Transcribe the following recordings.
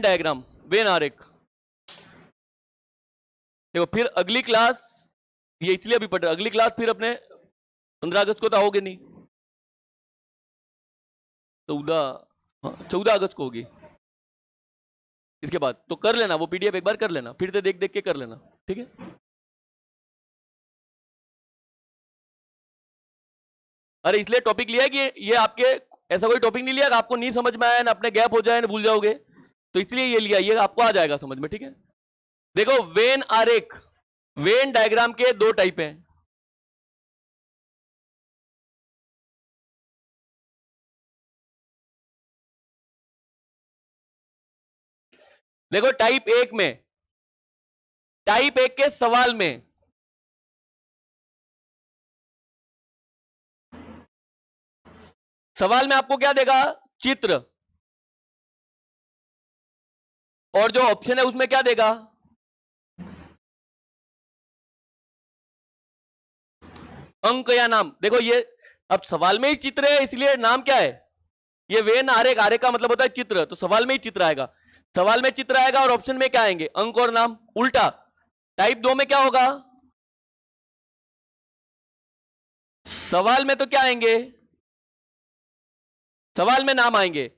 Diagram, when आरेख। देखो फिर अगली क्लास, ये इसलिए अभी पढ़ रहे, अगली क्लास फिर अपने 15 अगस्त को तो आओगे नहीं, 14 अगस्त को होगी। इसके बाद तो कर लेना वो पीडीएफ, एक बार कर लेना, फिर से देख देख के कर लेना, ठीक है। अरे इसलिए टॉपिक लिया है कि ये आपके, ऐसा कोई टॉपिक नहीं लिया कि आपको नहीं समझ में आया ना, अपने गैप हो जाए ना, भूल जाओगे, तो इसलिए ये लिया, ये आपको आ जाएगा समझ में, ठीक है। देखो वेन आरेख, वेन डायग्राम के दो टाइप हैं। देखो टाइप एक में, टाइप एक के सवाल में आपको क्या देगा, चित्र, और जो ऑप्शन है उसमें क्या देगा, अंक या नाम। देखो ये अब सवाल में ही चित्र है, इसलिए नाम क्या है, ये वेन आरेख, आरेख का मतलब होता है चित्र, तो सवाल में ही चित्र आएगा, सवाल में चित्र आएगा और ऑप्शन में क्या आएंगे, अंक और नाम। उल्टा टाइप दो में क्या होगा, सवाल में तो क्या आएंगे, सवाल में नाम आएंगे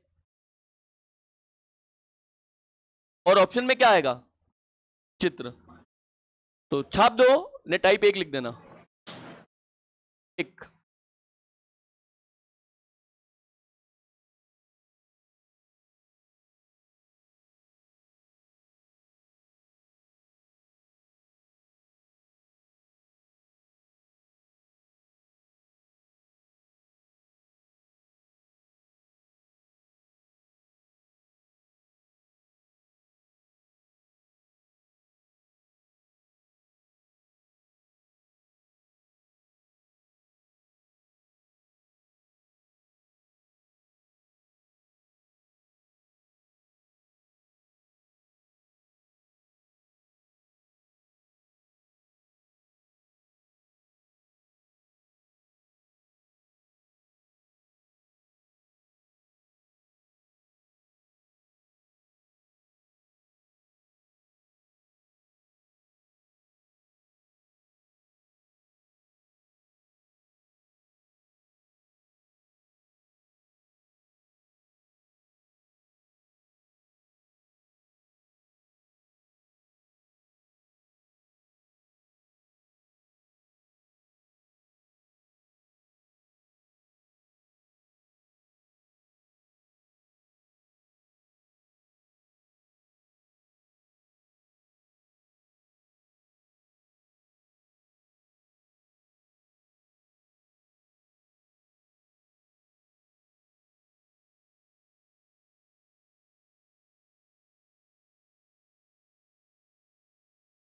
और ऑप्शन में क्या आएगा, चित्र। तो छाप दो ने, टाइप एक लिख देना, एक।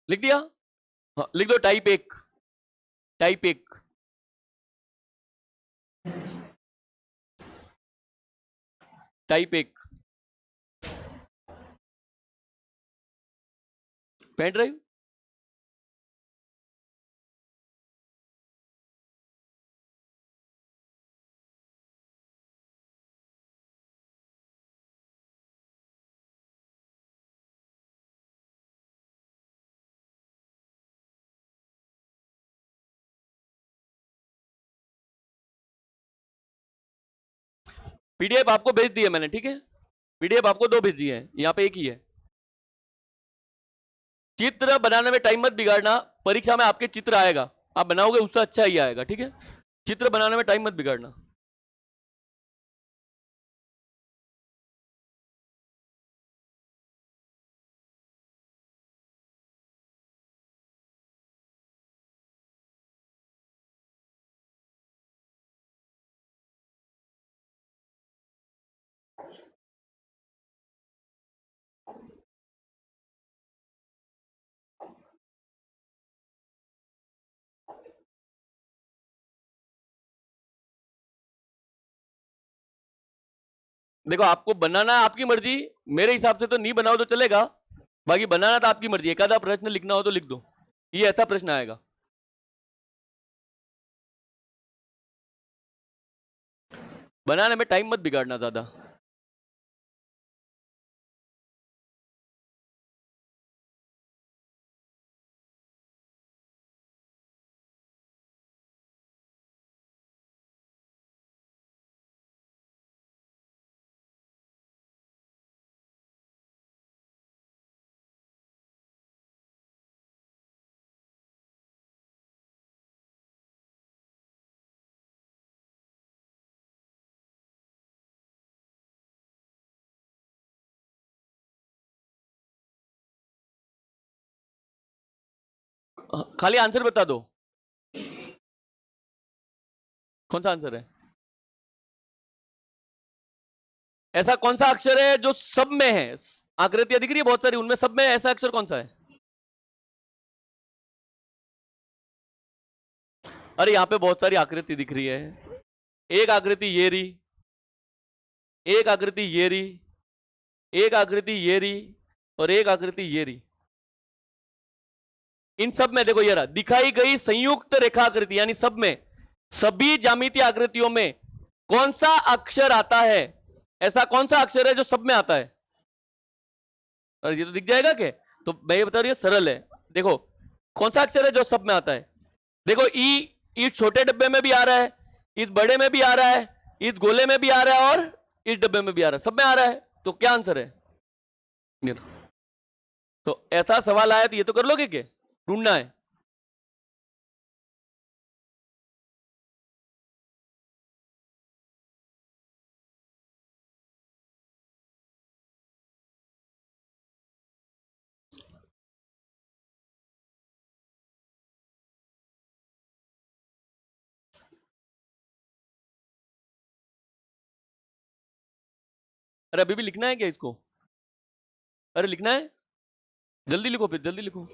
लिख दिया, हाँ, लिख दो टाइप एक, टाइप एक, टाइप एक, पेन ड्राइव। पीडीएफ आपको भेज दिया मैंने, ठीक है, पीडीएफ आपको दो भेज दिए हैं, यहां पे एक ही है। चित्र बनाने में टाइम मत बिगाड़ना, परीक्षा में आपके चित्र आएगा, आप बनाओगे उससे अच्छा ही आएगा, ठीक है। चित्र बनाने में टाइम मत बिगाड़ना। देखो आपको बनाना है, आपकी मर्जी, मेरे हिसाब से तो नहीं बनाओ तो चलेगा, बाकी बनाना तो आपकी मर्जी, एक आधा प्रश्न लिखना हो तो लिख दो, ये ऐसा प्रश्न आएगा। बनाने में टाइम मत बिगाड़ना ज्यादा। खाली आंसर बता दो, कौन सा आंसर है? ऐसा कौन सा अक्षर है जो सब में है? आकृतियां दिख रही है बहुत सारी, उनमें सब में ऐसा अक्षर कौन सा है? अरे यहां पे बहुत सारी आकृति दिख रही है। एक आकृति ये रही, एक आकृति ये रही, एक आकृति ये रही, और एक आकृति ये रही। इन सब में देखो ये रहा, दिखाई गई संयुक्त रेखाकृति, यानी सब में, सभी ज्यामितीय आकृतियों में कौन सा अक्षर आता है? ऐसा कौन सा अक्षर है जो सब में आता है? अरे ये तो दिख जाएगा क्या? तो मैं ये बता रही हूँ, सरल है। देखो कौन सा अक्षर है जो सब में आता है? देखो ई, इस छोटे डब्बे में भी आ रहा है, इस बड़े में भी आ रहा है, इस गोले में भी आ रहा है, और इस डब्बे में भी आ रहा है, सब में आ रहा है। तो क्या आंसर है? तो ऐसा सवाल आया तो ये तो कर लोगे क्या? ढूंढना है। अरे अभी भी लिखना है क्या इसको? अरे लिखना है, जल्दी लिखो, फिर जल्दी लिखो।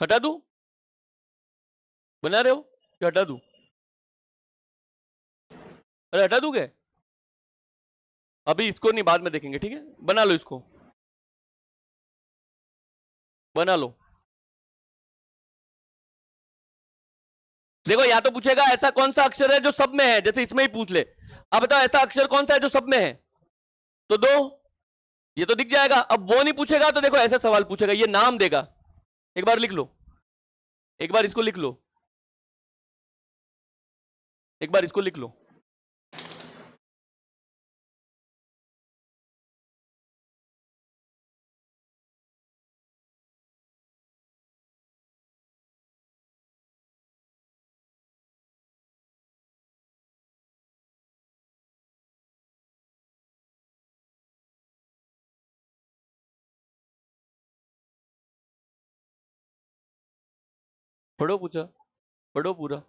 हटा दूं? बना रहे हो क्या? हटा दूं? अरे हटा दूं क्या? अभी इसको नहीं, बाद में देखेंगे, ठीक है? बना लो इसको, बना लो। देखो या तो पूछेगा ऐसा कौन सा अक्षर है जो सब में है, जैसे इसमें ही पूछ ले। अब बताओ ऐसा अक्षर कौन सा है जो सब में है? तो दो, ये तो दिख जाएगा। अब वो नहीं पूछेगा तो देखो ऐसा सवाल पूछेगा, ये नाम देगा। एक बार लिख लो, एक बार इसको लिख लो, एक बार इसको लिख लो। पढ़ो, पूछा, पढ़ो पूरा।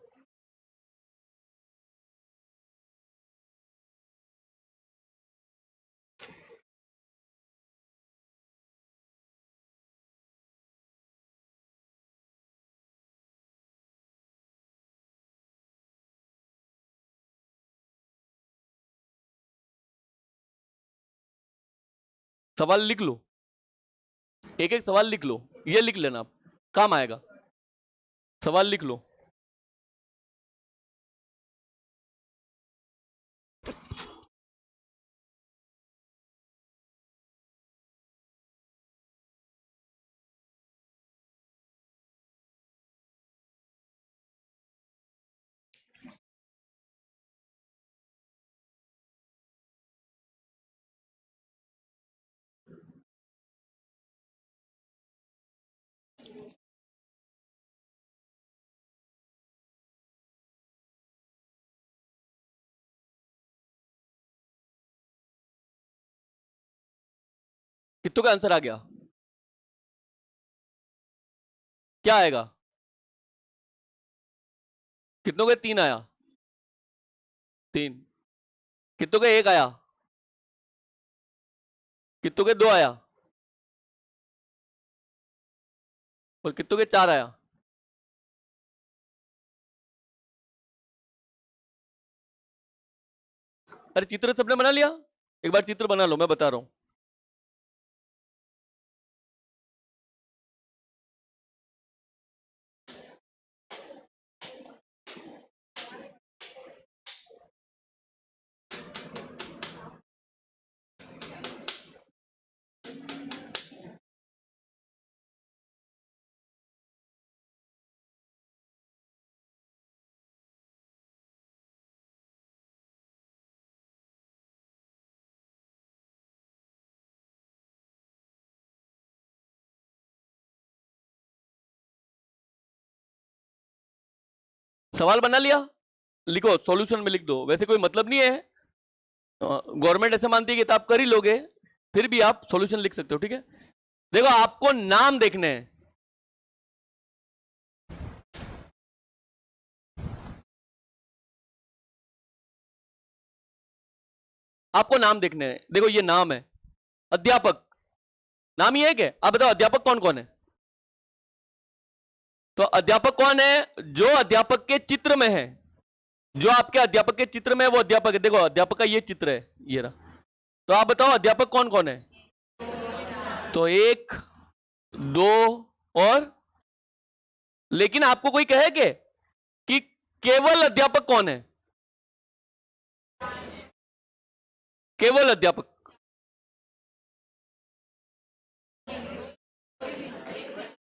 सवाल लिख लो, एक एक सवाल लिख लो, ये लिख लेना आप, काम आएगा। सवाल लिख लो। कितनों का आंसर आ गया? क्या आएगा? कितनों के तीन आया? तीन। कितनों के एक आया? कितनों के दो आया? और कितनों के चार आया? अरे चित्र सबने बना लिया? एक बार चित्र बना लो, मैं बता रहा हूं। सवाल बना लिया, लिखो सॉल्यूशन में लिख दो। वैसे कोई मतलब नहीं है, गवर्नमेंट ऐसे मानती है कि तो आप कर ही लोगे, फिर भी आप सॉल्यूशन लिख सकते हो, ठीक है। देखो आपको नाम देखने हैं, आपको नाम देखने हैं। देखो ये नाम है अध्यापक, नाम ही है क्या? आप बताओ अध्यापक कौन कौन है? तो अध्यापक कौन है? जो अध्यापक के चित्र में है, जो आपके अध्यापक के चित्र में है वो अध्यापक है। देखो अध्यापक का ये चित्र है, ये रहा। तो आप बताओ अध्यापक कौन कौन है? तो एक, दो और, लेकिन आपको कोई कहे कि केवल अध्यापक कौन है? केवल अध्यापक,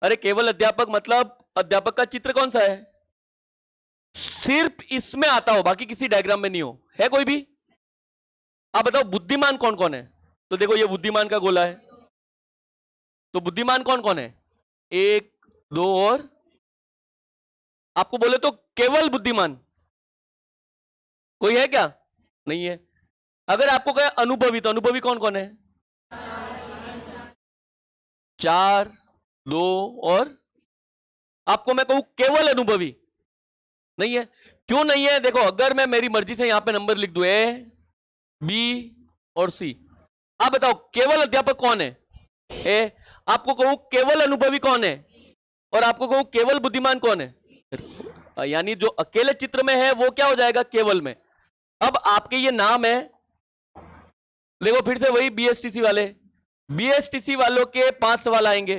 अरे केवल अध्यापक मतलब अध्यापक का चित्र कौन सा है? सिर्फ इसमें आता हो, बाकी किसी डायग्राम में नहीं हो। है कोई भी? आप बताओ बुद्धिमान कौन कौन है? तो देखो ये बुद्धिमान का गोला है। तो बुद्धिमान कौन कौन है? एक, दो और, आपको बोले तो केवल बुद्धिमान कोई है क्या? नहीं है। अगर आपको कहे अनुभवी, तो अनुभवी कौन कौन है? चार, दो और, आपको मैं कहूं केवल अनुभवी, नहीं है। क्यों नहीं है? देखो अगर मैं मेरी मर्जी से यहां पे नंबर लिख दूं ए, बी और सी, आप बताओ केवल अध्यापक कौन है? ए। आपको कहूं केवल अनुभवी कौन है, और आपको कहूं केवल बुद्धिमान कौन है? यानी जो अकेले चित्र में है वो क्या हो जाएगा? केवल में। अब आपके ये नाम है, देखो फिर से वही बीएसटीसी वाले, बीएसटीसी वालों के 5 सवाल आएंगे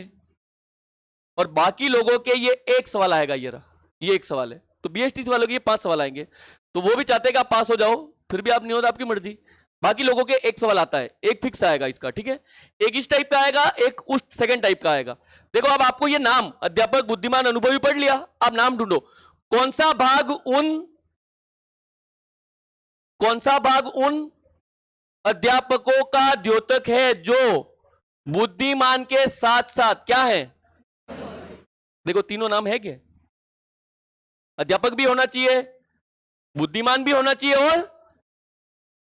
और बाकी लोगों के ये एक सवाल आएगा। ये रहा, ये एक सवाल है। तो बीएसटीसी वालों के ये 5 सवाल आएंगे, तो वो भी चाहते हैं कि आप पास हो जाओ, फिर भी आप नहीं होता, आपकी मर्जी। बाकी लोगों के एक सवाल आता है, एक फिक्स आएगा इसका, ठीक है। एक इस टाइप का आएगा, एक उस सेकंड टाइप का आएगा। देखो अब आपको ये नाम अध्यापक, बुद्धिमान, अनुभवी पढ़ लिया। अब नाम ढूंढो, कौन सा भाग उन अध्यापकों का द्योतक है जो बुद्धिमान के साथ साथ क्या है? देखो तीनों नाम है क्या? अध्यापक भी होना चाहिए, बुद्धिमान भी होना चाहिए और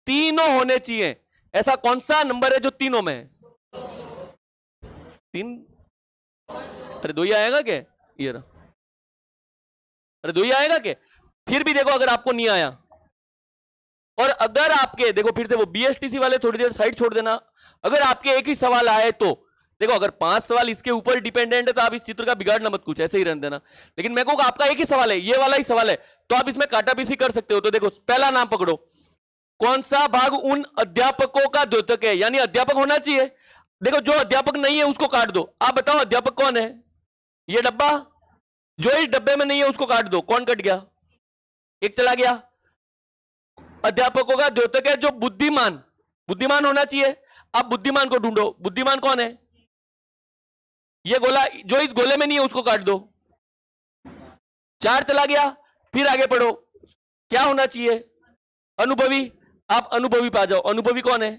तीनों होने चाहिए। ऐसा कौन सा नंबर है जो तीनों में है? तीन, अरे दो ही आएगा क्या? ये रहा, अरे दो ही आएगा क्या? फिर भी देखो अगर आपको नहीं आया, और अगर आपके, देखो फिर से वो बीएसटीसी वाले थोड़ी देर साइड छोड़ देना, अगर आपके एक ही सवाल आए तो देखो, अगर 5 सवाल इसके ऊपर डिपेंडेंट है तो आप इस चित्र का बिगाड़ना मत, कुछ ऐसे ही रहने देना। लेकिन मैं कहूंगा आपका एक ही सवाल है, ये वाला ही सवाल है, तो आप इसमें काटापीसी कर सकते हो। तो देखो पहला नाम पकड़ो, कौन सा भाग उन अध्यापकों का द्योतक है, यानी अध्यापक होना चाहिए। देखो जो अध्यापक नहीं है उसको काट दो। आप बताओ अध्यापक कौन है? ये डब्बा, जो इस डब्बे में नहीं है उसको काट दो। कौन कट गया? एक चला गया। अध्यापकों का द्योतक है जो बुद्धिमान, बुद्धिमान होना चाहिए। आप बुद्धिमान को ढूंढो, बुद्धिमान कौन है? ये गोला, जो इस गोले में नहीं है उसको काट दो। 4 चला गया। फिर आगे पढ़ो, क्या होना चाहिए? अनुभवी। आप अनुभवी पा जाओ। अनुभवी कौन है?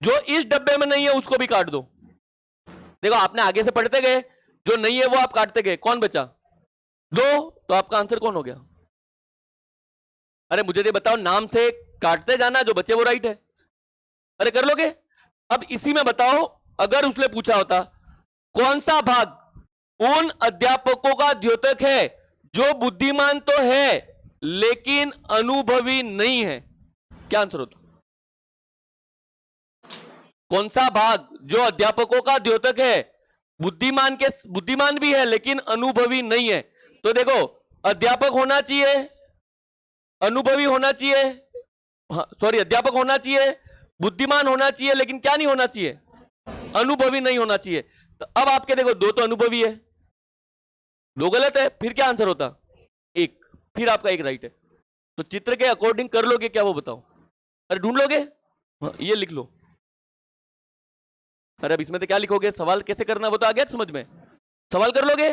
जो इस डब्बे में नहीं है उसको भी काट दो। देखो आपने आगे से पढ़ते गए, जो नहीं है वो आप काटते गए, कौन बचा? 2। तो आपका आंसर कौन हो गया? अरे मुझे ये बताओ, नाम से काटते जाना, जो बचे वो राइट है। अरे कर लोगे? अब इसी में बताओ, अगर उसने पूछा होता कौन सा भाग उन अध्यापकों का द्योतक है जो बुद्धिमान तो है लेकिन अनुभवी नहीं है, क्या आंसर होता? कौन सा भाग जो अध्यापकों का द्योतक है, बुद्धिमान भी है लेकिन अनुभवी नहीं है? तो देखो अध्यापक होना चाहिए, अनुभवी होना चाहिए, सॉरी अध्यापक होना चाहिए, बुद्धिमान होना चाहिए, लेकिन क्या नहीं होना चाहिए? अनुभवी नहीं होना चाहिए। तो अब आपके देखो 2 तो अनुभवी है, 2 गलत है, फिर क्या आंसर होता? 1। फिर आपका 1 राइट है। तो चित्र के अकॉर्डिंग कर लोगे क्या, वो बताओ? अरे ढूंढ लोगे? ये लिख लो। अरे अब इसमें तो क्या लिखोगे? सवाल कैसे करना वो तो आ गया समझ में, सवाल कर लोगे?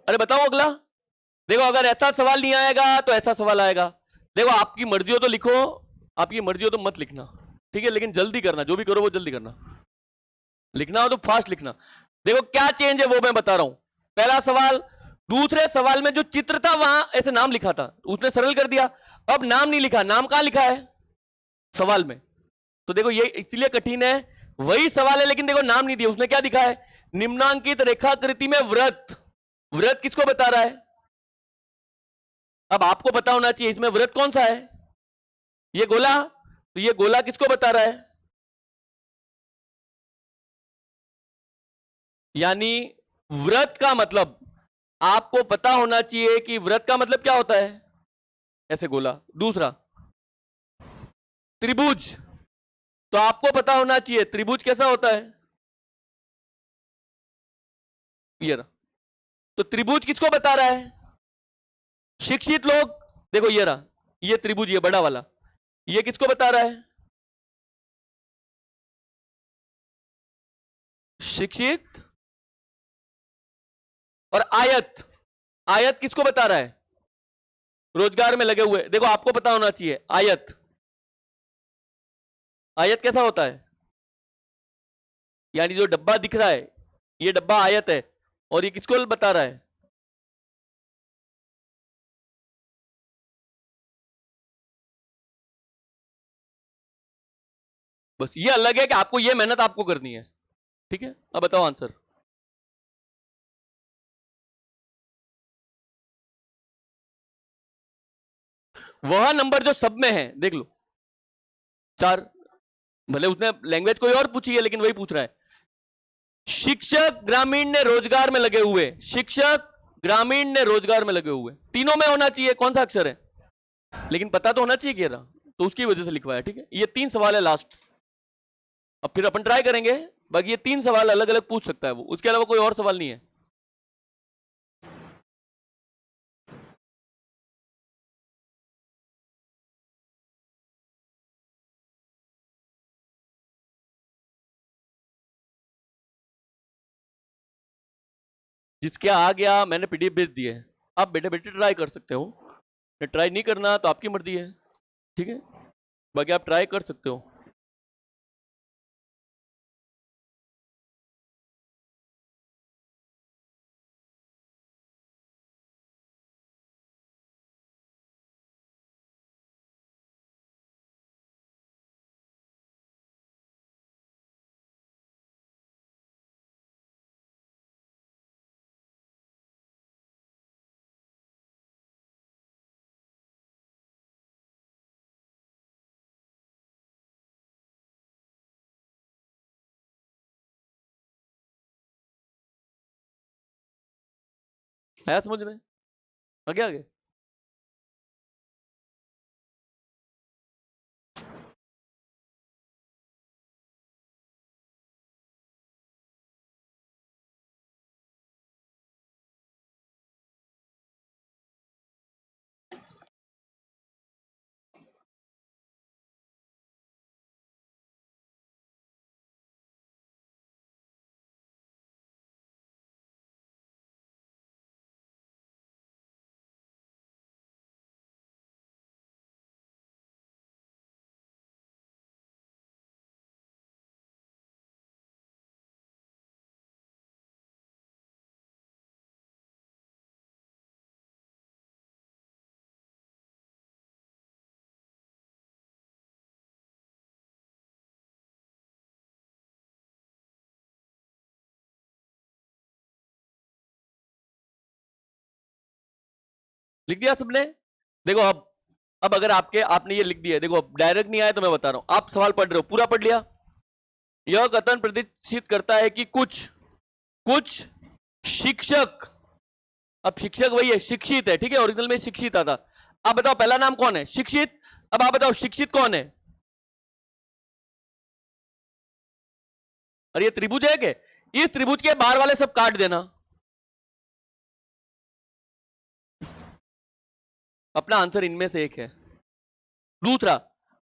अरे बताओ अगला। देखो अगर ऐसा सवाल नहीं आएगा तो ऐसा सवाल आएगा, देखो आपकी मर्जी हो तो लिखो, आपकी मर्जी हो तो मत लिखना, ठीक है, लेकिन जल्दी करना, जो भी करो वो जल्दी करना, लिखना हो तो फास्ट लिखना। देखो क्या चेंज है वो मैं बता रहा हूं। पहला सवाल, दूसरे सवाल में जो चित्र था वहां ऐसे नाम लिखा था, उसने सरल कर दिया। अब नाम नहीं लिखा, नाम कहां लिखा है सवाल में, तो देखो ये इसलिए कठिन है। वही सवाल है लेकिन देखो नाम नहीं दिया, उसने क्या दिखा है, निम्नांकित रेखाकृति में वृत्त। वृत्त किसको बता रहा है, अब आपको पता होना चाहिए इसमें वृत्त कौन सा है, ये गोला, तो ये गोला किसको बता रहा है, यानी वृत्त का मतलब आपको पता होना चाहिए कि वृत्त का मतलब क्या होता है, ऐसे गोला। दूसरा त्रिभुज, तो आपको पता होना चाहिए त्रिभुज कैसा होता है, ये रहा। तो त्रिभुज किसको बता रहा है, शिक्षित लोग, देखो ये रहा, ये त्रिभुज, ये बड़ा वाला, ये किसको बता रहा है, शिक्षित। और आयत, आयत किसको बता रहा है, रोजगार में लगे हुए। देखो आपको पता होना चाहिए आयत, आयत कैसा होता है, यानी जो डब्बा दिख रहा है ये डब्बा आयत है, और ये किसको बता रहा है, बस ये अलग है कि आपको ये मेहनत आपको करनी है, ठीक है। अब बताओ आंसर। वह नंबर जो सब में है देख लो, 4, भले उसने लैंग्वेज कोई और पूछी है लेकिन वही पूछ रहा है। शिक्षक ग्रामीण ने रोजगार में लगे हुए, शिक्षक ग्रामीण ने रोजगार में लगे हुए, तीनों में होना चाहिए, कौन सा अक्षर है, लेकिन पता तो होना चाहिए रहा, तो उसकी वजह से लिखवाया, ठीक है। ये 3 सवाल है लास्ट, अब फिर अपन ट्राई करेंगे, बाकी ये 3 सवाल अलग अलग पूछ सकता है वो, उसके अलावा कोई और सवाल नहीं है। जिसके आ गया मैंने पीडीएफ भेज दी है, आप बेटे बेटे ट्राई कर सकते हो, ट्राई नहीं करना तो आपकी मर्जी है, ठीक है, बाकी आप ट्राई कर सकते हो। आया समझ में, आगे आगे। लिख दिया सबने, देखो अब अगर आपने ये लिख दिया, देखो अब डायरेक्ट नहीं आया तो मैं बता रहा हूं, आप सवाल पढ़ रहे हो, पूरा पढ़ लिया। यह कथन प्रदर्शित करता है कि कुछ कुछ शिक्षक, अब शिक्षक वही है, शिक्षित है, ठीक है, ओरिजिनल में शिक्षित आता। आप बताओ पहला नाम कौन है, शिक्षित, अब आप बताओ शिक्षित कौन है, और ये त्रिभुज है क्या, इस त्रिभुज के बाहर वाले सब काट देना, अपना आंसर इनमें से एक है। दूसरा,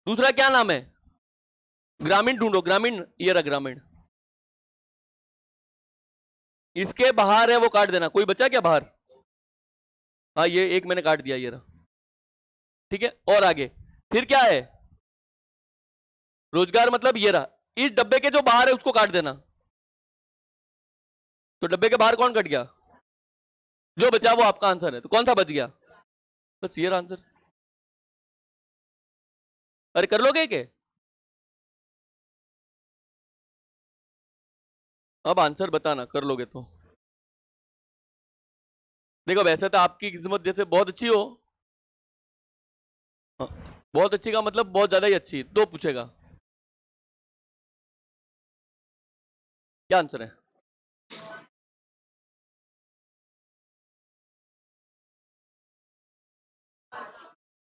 दूसरा क्या नाम है, ग्रामीण ढूंढो, ग्रामीण, ये रहा ग्रामीण, इसके बाहर है वो काट देना, कोई बचा क्या बाहर, हाँ ये एक मैंने काट दिया, ये रहा। ठीक है, और आगे फिर क्या है, रोजगार मतलब ये रहा, इस डब्बे के जो बाहर है उसको काट देना, तो डब्बे के बाहर कौन कट गया, जो बचा वो आपका आंसर है, तो कौन सा बच गया, बस ये आंसर। अरे कर लोगे क्या, अब आंसर बताना कर लोगे तो। देखो वैसे तो आपकी किस्मत जैसे बहुत अच्छी हो, हाँ, बहुत अच्छी का मतलब बहुत ज्यादा ही अच्छी, तो पूछेगा क्या आंसर है,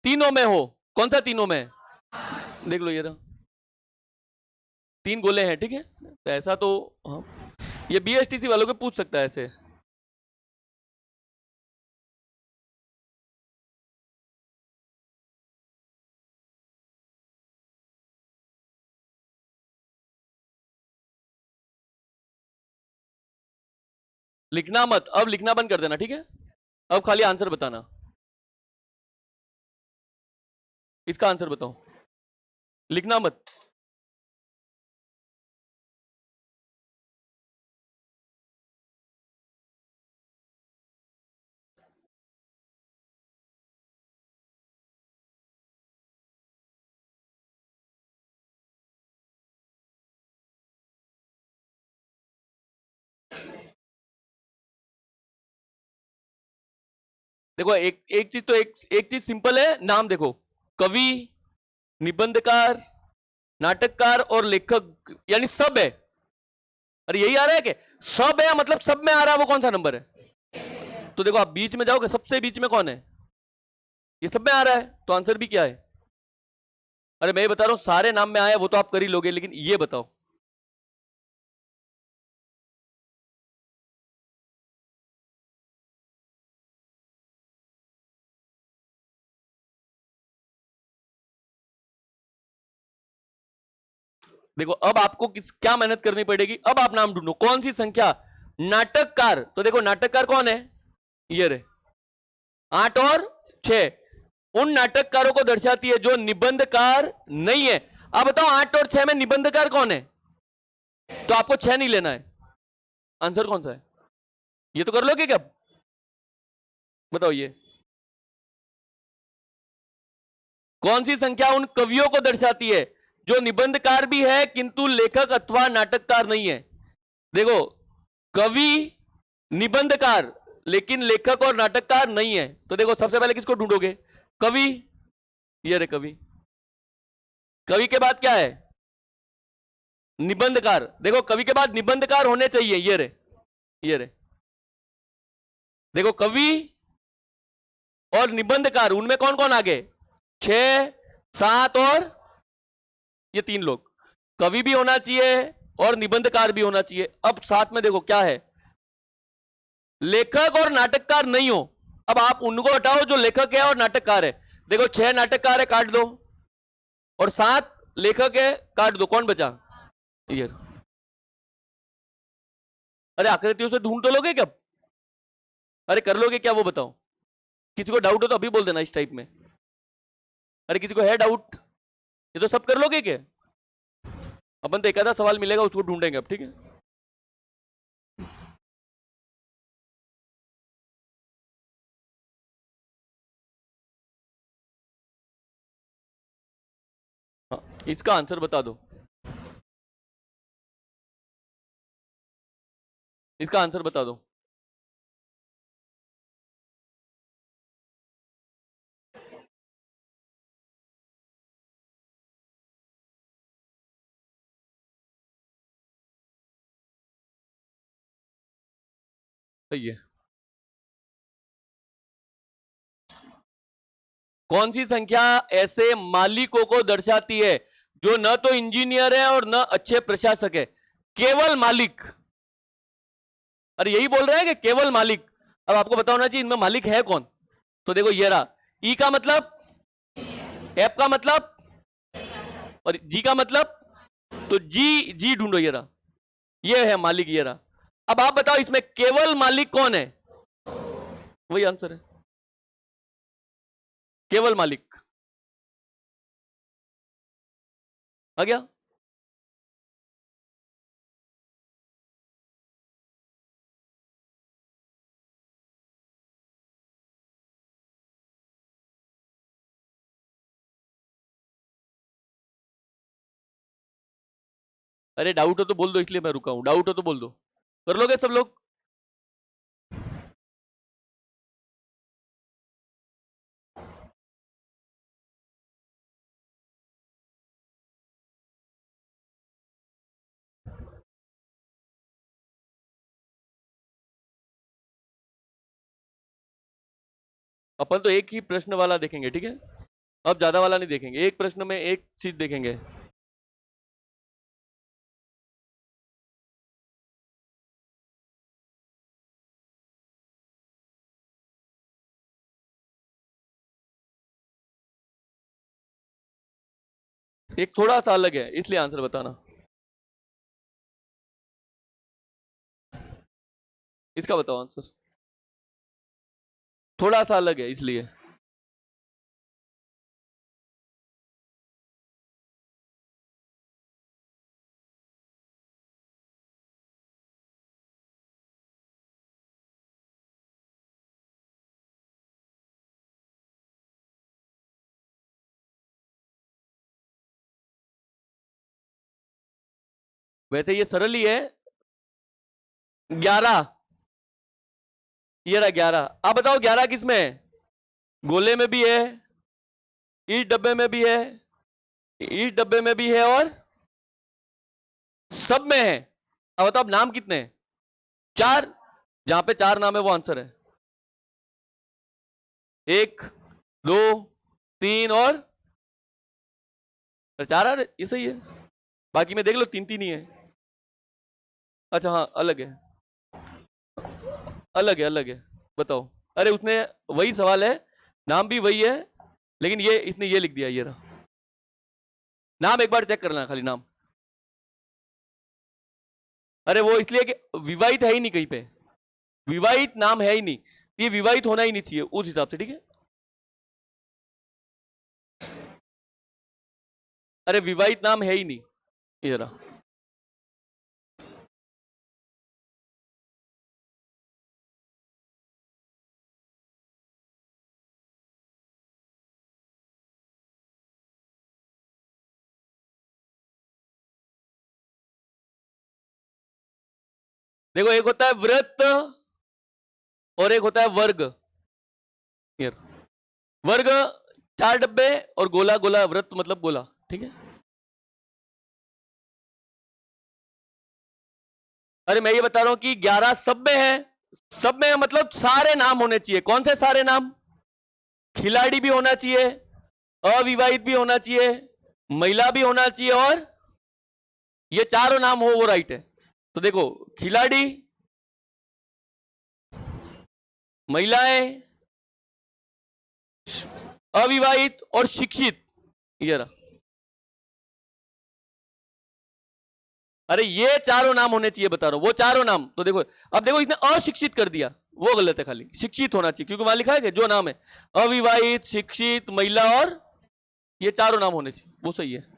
तीनों में हो, कौन सा तीनों में, देख लो ये रहा, तीन गोले हैं, ठीक है, तो ऐसा तो हाँ, ये बीएसटीसी वालों के पूछ सकता है ऐसे। लिखना मत, अब लिखना बंद कर देना, ठीक है, अब खाली आंसर बताना, इसका आंसर बताओ, लिखना मत। देखो एक एक चीज तो एक चीज सिंपल है, नाम देखो, कवि, निबंधकार, नाटककार और लेखक, यानी सब है। अरे यही आ रहा है कि सब है, मतलब सब में आ रहा है, वो कौन सा नंबर है, तो देखो आप बीच में जाओगे, सबसे बीच में कौन है, ये सब में आ रहा है, तो आंसर भी क्या है। अरे मैं बता रहा हूं सारे नाम में आया वो तो आप कर ही लोगे, लेकिन ये बताओ, देखो अब आपको क्या मेहनत करनी पड़ेगी, अब आप नाम ढूंढो कौन सी संख्या, नाटककार, तो देखो नाटककार कौन है, ये रे 8 और 6, उन नाटककारों को दर्शाती है जो निबंधकार नहीं है। अब बताओ 8 और 6 में निबंधकार कौन है, तो आपको 6 नहीं लेना है, आंसर कौन सा है, ये तो कर लोगे क्या, बताओ ये कौन सी संख्या उन कवियों को दर्शाती है जो निबंधकार भी है किंतु लेखक अथवा नाटककार नहीं है। देखो कवि, निबंधकार, लेकिन लेखक और नाटककार नहीं है, तो देखो सबसे पहले किसको ढूंढोगे, कवि, ये रे कवि, कवि के बाद क्या है, निबंधकार, देखो कवि के बाद निबंधकार होने चाहिए, ये रे, ये रे, देखो कवि और निबंधकार, उनमें कौन कौन आगे, 6, 7 और ये 3 लोग, कवि भी होना चाहिए और निबंधकार भी होना चाहिए। अब साथ में देखो क्या है, लेखक और नाटककार नहीं हो, अब आप उनको हटाओ जो लेखक है और नाटककार है, देखो 6 नाटककार है काट दो, और 7 लेखक है काट दो, कौन बचा, ये, अरे आकृतियों से ढूंढ तो लोगे क्या, अरे कर लोगे क्या वो बताओ, किसी को डाउट हो तो अभी बोल देना इस टाइप में, अरे किसी को है डाउट, ये तो सब कर लोगे क्या, अपन तो एक आधा सवाल मिलेगा उसको ढूंढेंगे अब, ठीक है, हाँ, इसका आंसर बता दो, इसका आंसर बता दो, सही है, कौन सी संख्या ऐसे मालिकों को दर्शाती है जो न तो इंजीनियर है और न अच्छे प्रशासक है, केवल मालिक, अरे यही बोल रहा है कि केवल मालिक, अब आपको बताओ ना चाहिए इनमें मालिक है कौन, तो देखो ये रहा, ई का मतलब, एफ का मतलब, और जी का मतलब, तो जी जी ढूंढो, ये रहा, ये है मालिक, ये रहा, अब आप बताओ इसमें केवल मालिक कौन है, वही आंसर है, केवल मालिक, आ गया? अरे डाउट हो तो बोल दो, इसलिए मैं रुका हूं। डाउट हो तो बोल दो। कर लोगे सब लोग? अपन तो एक ही प्रश्न वाला देखेंगे, ठीक है? अब ज्यादा वाला नहीं देखेंगे, एक प्रश्न में एक चीज देखेंगे। एक थोड़ा सा अलग है, इसलिए आंसर बताना। इसका बताओ आंसर। थोड़ा सा अलग है इसलिए। वैसे ये सरल ही है। 11। ये रहा 11। आप बताओ 11 किसमें है? गोले में भी है, इस डब्बे में भी है, इस डब्बे में भी है, और सब में है। अब बताओ, अब नाम कितने हैं? 4। जहां पे 4 नाम है वो आंसर है। 1, 2, 3 और 4 आ रहे, ये सही है। बाकी में देख लो 3 3 ही है। अच्छा हाँ, अलग है, अलग है, अलग है। बताओ। अरे उसने वही सवाल है, नाम भी वही है, लेकिन ये इसने ये लिख दिया, ये रहा नाम। एक बार चेक करना खाली नाम। अरे वो इसलिए कि विवाहित है ही नहीं कहीं पे, विवाहित नाम है ही नहीं, ये विवाहित होना ही नहीं चाहिए उस हिसाब से, ठीक है? अरे विवाहित नाम है ही नहीं, ये रहा। देखो, एक होता है व्रत और एक होता है वर्ग। ये रहा। वर्ग 4 डब्बे, और गोला गोला, व्रत मतलब गोला, ठीक है? अरे मैं ये बता रहा हूं कि 11 सब में है। सब में है मतलब सारे नाम होने चाहिए। कौन से सारे नाम? खिलाड़ी भी होना चाहिए, अविवाहित भी होना चाहिए, महिला भी होना चाहिए, और ये चारों नाम हो वो राइट है। तो देखो, खिलाड़ी, महिलाएं, अविवाहित और शिक्षित, ये रहा। अरे ये चारों नाम होने चाहिए, बता रहा हूं, वो चारों नाम। तो देखो, अब देखो इसने अशिक्षित कर दिया, वो गलत है, खाली शिक्षित होना चाहिए, क्योंकि वहां लिखा है कि जो नाम है अविवाहित, शिक्षित, महिला, और ये चारों नाम होने चाहिए, वो सही है।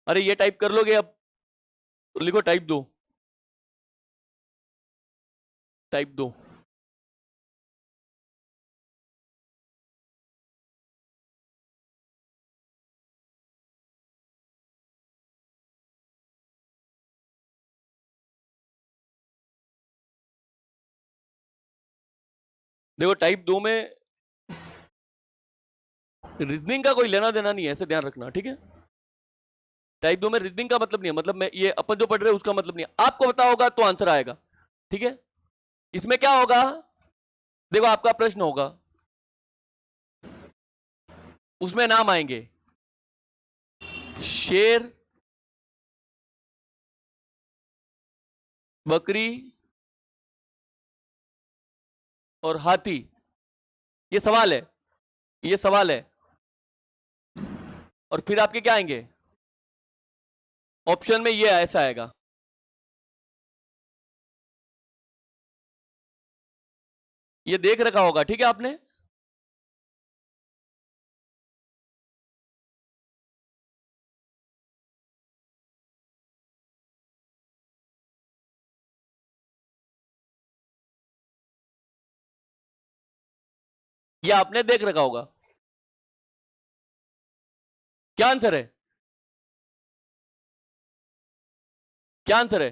अरे ये टाइप कर लोगे अब? तो लिखो टाइप 2, टाइप 2। देखो टाइप 2 में रीजनिंग का कोई लेना देना नहीं है, ऐसे ध्यान रखना, ठीक है? टाइप 2 में रीजनिंग का मतलब नहीं है, मतलब मैं ये अपन जो पढ़ रहे हैं उसका मतलब नहीं है। आपको पता होगा तो आंसर आएगा, ठीक है? इसमें क्या होगा? देखो आपका प्रश्न होगा, उसमें नाम आएंगे शेर, बकरी और हाथी। ये सवाल है, ये सवाल है। और फिर आपके क्या आएंगे ऑप्शन में, ये ऐसा आएगा। ये देख रखा होगा, ठीक है आपने। ये आपने देख रखा होगा। क्या आंसर है? क्या आंसर है?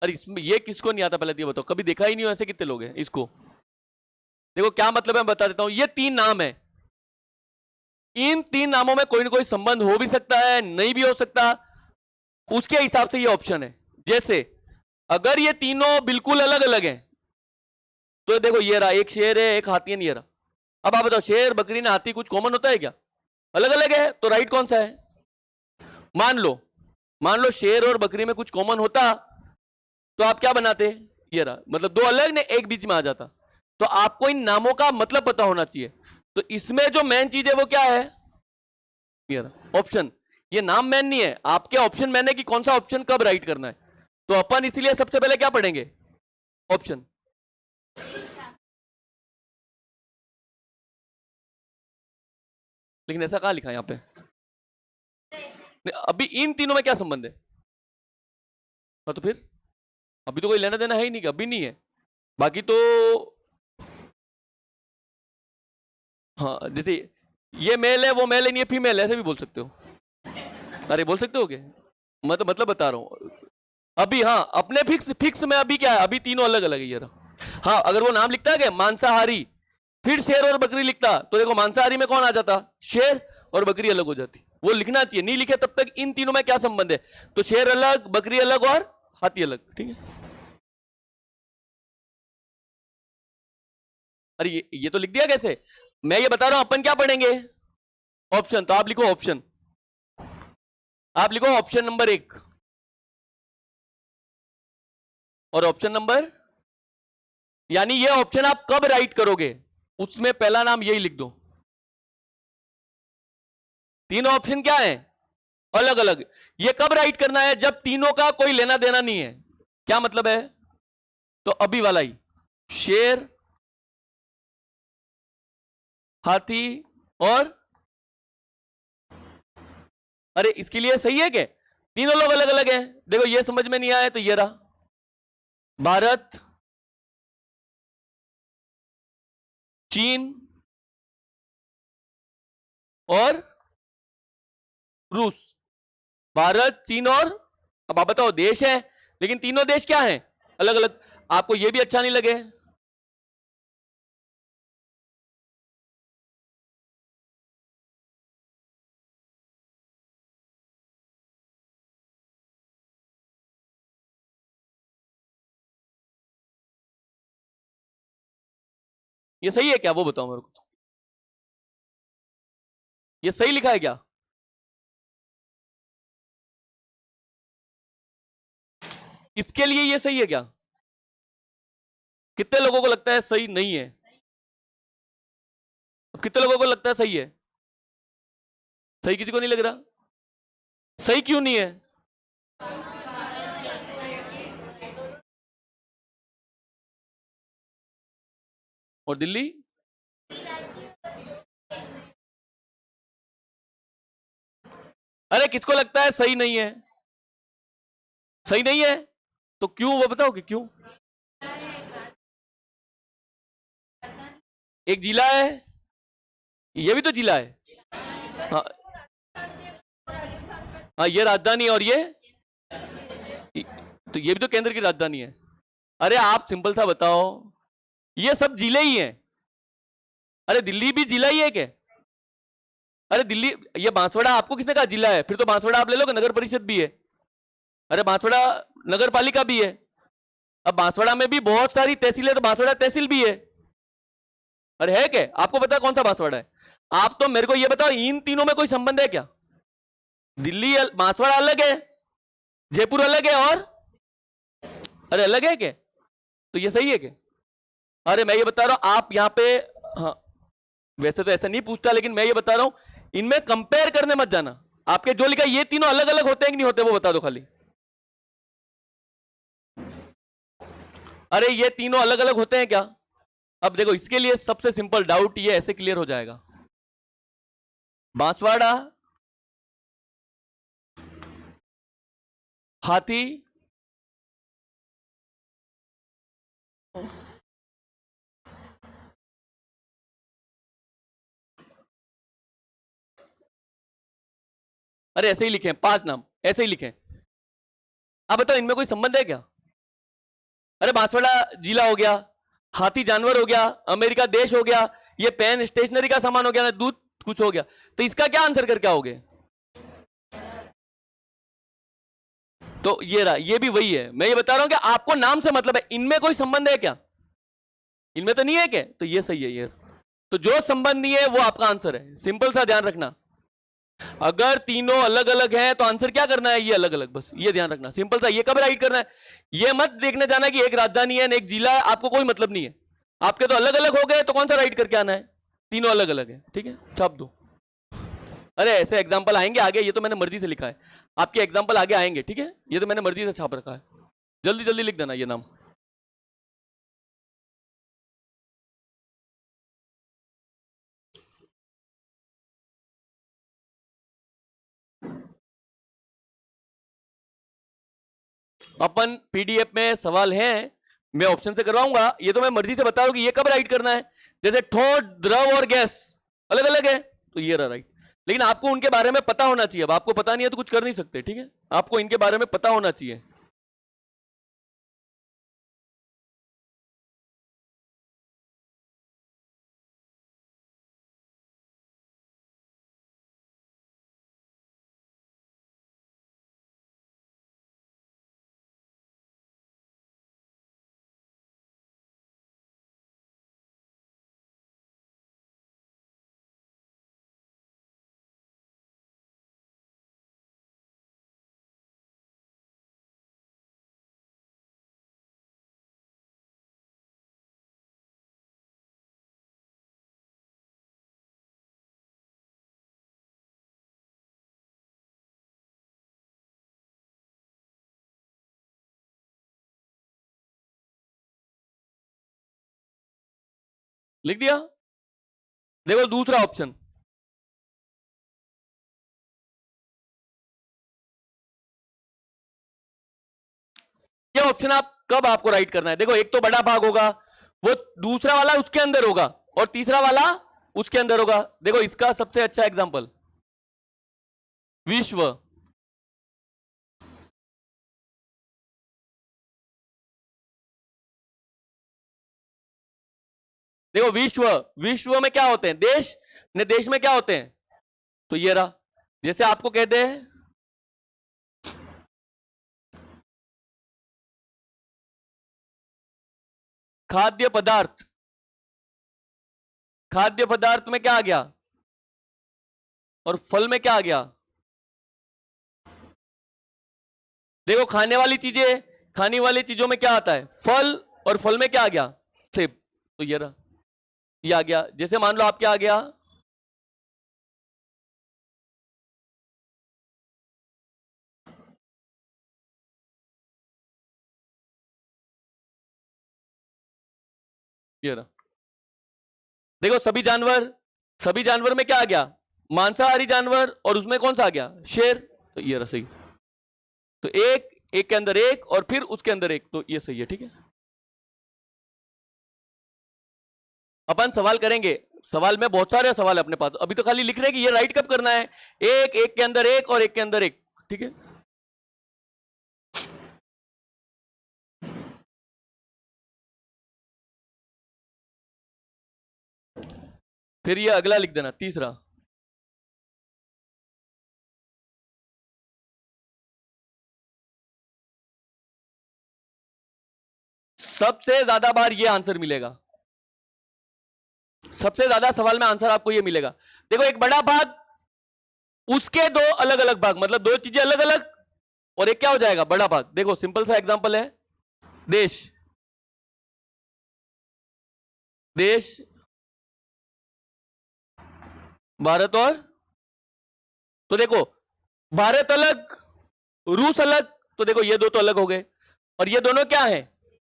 अरे इसमें ये किसको नहीं आता पहले ये बताओ, कभी देखा ही नहीं हो ऐसे कितने लोग हैं इसको। देखो क्या मतलब है, मैं बता देता हूं। ये 3 नाम है, इन 3 नामों में कोई ना कोई संबंध हो भी सकता है, नहीं भी हो सकता, उसके हिसाब से ये ऑप्शन है। जैसे अगर ये तीनों बिल्कुल अलग अलग हैं तो देखो ये रहा, एक शेर है एक हाथी है, ये रहा। अब आप बताओ शेर बकरी ने हाथी कुछ कॉमन होता है क्या? अलग अलग है, तो राइट कौन सा है? मान लो शेर और बकरी में कुछ कॉमन होता तो आप क्या बनाते? ये रहा, मतलब 2 अलग ने एक बीच में आ जाता। तो आपको इन नामों का मतलब पता होना चाहिए। तो इसमें जो मेन चीज है वो क्या है? ये रहा ऑप्शन। ये नाम मेन नहीं है, आपके ऑप्शन मेन है कि कौन सा ऑप्शन कब राइट करना है। तो अपन इसलिए सबसे पहले क्या पढ़ेंगे? ऑप्शन। लेकिन ऐसा कहां लिखा है यहां पे? अभी इन तीनों में क्या संबंध है? हाँ तो फिर अभी तो कोई लेना देना है ही नहीं, अभी नहीं है। बाकी तो हाँ, जैसे ये मेल है वो मेल है नहीं, ये फीमेल है, ऐसे भी बोल सकते हो। अरे बोल सकते हो क्या? मैं तो मतलब बता रहा हूं अभी। हाँ अपने फिक्स में अभी क्या है, अभी तीनों अलग अलग है ये रहा। हाँ अगर वो नाम लिखता है क्या मांसाहारी, फिर शेर और बकरी लिखता तो देखो मांसाहारी में कौन आ जाता? शेर, और बकरी अलग हो जाती। वो लिखना चाहिए, नहीं लिखे तब तक इन तीनों में क्या संबंध है। तो शेर अलग, बकरी अलग और हाथी अलग, ठीक है। अरे ये तो लिख दिया कैसे? मैं ये बता रहा हूं अपन क्या पढ़ेंगे, ऑप्शन। तो आप लिखो ऑप्शन, आप लिखो ऑप्शन नंबर 1 और ऑप्शन नंबर, यानी ये ऑप्शन आप कब राइट करोगे उसमें पहला नाम यही लिख दो। तीनों ऑप्शन क्या है? अलग अलग। ये कब राइट करना है? जब तीनों का कोई लेना देना नहीं है। क्या मतलब है? तो अभी वाला ही, शेर, हाथी और, अरे इसके लिए सही है क्या? तीनों लोग अलग अलग हैं। देखो ये समझ में नहीं आया तो ये रहा, भारत, चीन और रूस। भारत, चीन और, अब आप बताओ देश है, लेकिन तीनों देश क्या हैं? अलग अलग। आपको ये भी अच्छा नहीं लगे? ये सही है क्या वो बताओ मेरे को। ये सही लिखा है क्या? इसके लिए ये सही है क्या? कितने लोगों को लगता है सही नहीं है? कितने लोगों को लगता है सही है? सही किसी को नहीं लग रहा। सही क्यों नहीं है? और दिल्ली, अरे किसको लगता है सही नहीं है? सही नहीं है तो क्यों, वो बताओ कि क्यों। एक जिला है, ये भी तो जिला है। हाँ, हाँ ये राजधानी और ये, तो ये भी तो केंद्र की राजधानी है। अरे आप सिंपल सा बताओ, ये सब जिले ही हैं। अरे दिल्ली भी जिला ही है क्या? अरे दिल्ली, ये बांसवाड़ा आपको किसने कहा जिला है? फिर तो बांसवाड़ा आप ले लो, नगर परिषद भी है। अरे बांसवाड़ा नगर पालिका भी है। अब बांसवाड़ा में भी बहुत सारी तहसील है, तो बांसवाड़ा तहसील भी है। अरे है क्या? आपको पता कौन सा बांसवाड़ा है? आप तो मेरे को ये बताओ इन तीनों में कोई संबंध है क्या? दिल्ली बांसवाड़ा अलग है, जयपुर अलग है और, अरे अलग है क्या? तो ये सही है क्या? अरे मैं ये बता रहा हूं आप यहाँ पे, हाँ वैसे तो ऐसा नहीं पूछता, लेकिन मैं ये बता रहा हूं, इनमें कंपेयर करने मत जाना। आपके जो लिखा ये तीनों अलग अलग होते हैं कि नहीं होते, वो बता दो खाली। अरे ये तीनों अलग अलग होते हैं क्या? अब देखो, इसके लिए सबसे सिंपल डाउट ये ऐसे क्लियर हो जाएगा। बांसवाड़ा, हाथी, अरे ऐसे ही लिखे हैं 5 नाम, ऐसे ही लिखे हैं। अब बताओ इनमें कोई संबंध है क्या? अरे बांसवाड़ा जिला हो गया, हाथी जानवर हो गया, अमेरिका देश हो गया, ये पेन स्टेशनरी का सामान हो गया ना, दूध कुछ हो गया, तो इसका क्या आंसर करके आओगे? तो ये रहा, ये भी वही है। मैं ये बता रहा हूं कि आपको नाम से मतलब है, इनमें कोई संबंध है क्या? इनमें तो नहीं है क्या? तो ये सही है ये। तो जो संबंध नहीं है वो आपका आंसर है, सिंपल सा ध्यान रखना। अगर तीनों अलग अलग हैं तो आंसर क्या करना है? ये अलग अलग, बस ये ध्यान रखना, सिंपल सा। ये कब राइट करना है? ये मत देखने जाना कि एक राजधानी है एक जिला है, आपको कोई मतलब नहीं है। आपके तो अलग अलग हो गए, तो कौन सा राइट करके आना है? तीनों अलग अलग है, ठीक है, छाप दो। अरे ऐसे एग्जाम्पल आएंगे आगे, ये तो मैंने मर्जी से लिखा है। आपके एग्जाम्पल आगे आएंगे, ठीक है, ये तो मैंने मर्जी से छाप रखा है। जल्दी जल्दी लिख देना ये नाम। अपन पीडीएफ में सवाल है, मैं ऑप्शन से करवाऊंगा, ये तो मैं मर्जी से बता रहा हूं कि ये कब राइट करना है। जैसे ठोस, द्रव और गैस अलग अलग है, तो ये रहा राइट। लेकिन आपको उनके बारे में पता होना चाहिए। अब आपको पता नहीं है तो कुछ कर नहीं सकते, ठीक है, आपको इनके बारे में पता होना चाहिए। लिख दिया? देखो दूसरा ऑप्शन, ये ऑप्शन आप कब आपको राइट करना है। देखो एक तो बड़ा भाग होगा, वो दूसरा वाला उसके अंदर होगा, और तीसरा वाला उसके अंदर होगा। देखो इसका सबसे अच्छा एग्जांपल विश्व। देखो विश्व, विश्व में क्या होते हैं? देश ने, देश में क्या होते हैं? तो ये रहा। जैसे आपको कहते हैं खाद्य पदार्थ, खाद्य पदार्थ में क्या आ गया? और फल में क्या आ गया? देखो खाने वाली चीजें, खाने वाली चीजों में क्या आता है? फल, और फल में क्या आ गया? सेब। तो ये रहा, ये आ गया। जैसे मान लो आप क्या आ गया? ये रहा। देखो सभी जानवर, सभी जानवर में क्या आ गया? मांसाहारी जानवर, और उसमें कौन सा आ गया? शेर। तो ये रहा सही। तो एक, एक के अंदर एक, और फिर उसके अंदर एक, तो ये सही है, ठीक है। अपन सवाल करेंगे, सवाल में बहुत सारे सवाल है अपने पास, अभी तो खाली लिख रहे हैं कि ये राइट कब करना है। एक, एक के अंदर एक, और एक के अंदर एक, ठीक है। फिर ये अगला लिख देना, तीसरा। सबसे ज्यादा बार ये आंसर मिलेगा, सबसे ज्यादा सवाल में आंसर आपको ये मिलेगा। देखो एक बड़ा भाग, उसके दो अलग अलग भाग, मतलब दो चीजें अलग अलग, और एक क्या हो जाएगा? बड़ा भाग। देखो सिंपल सा एग्जांपल है, देश, देश, भारत और, तो देखो भारत अलग रूस अलग, तो देखो ये दो तो अलग हो गए, और ये दोनों क्या है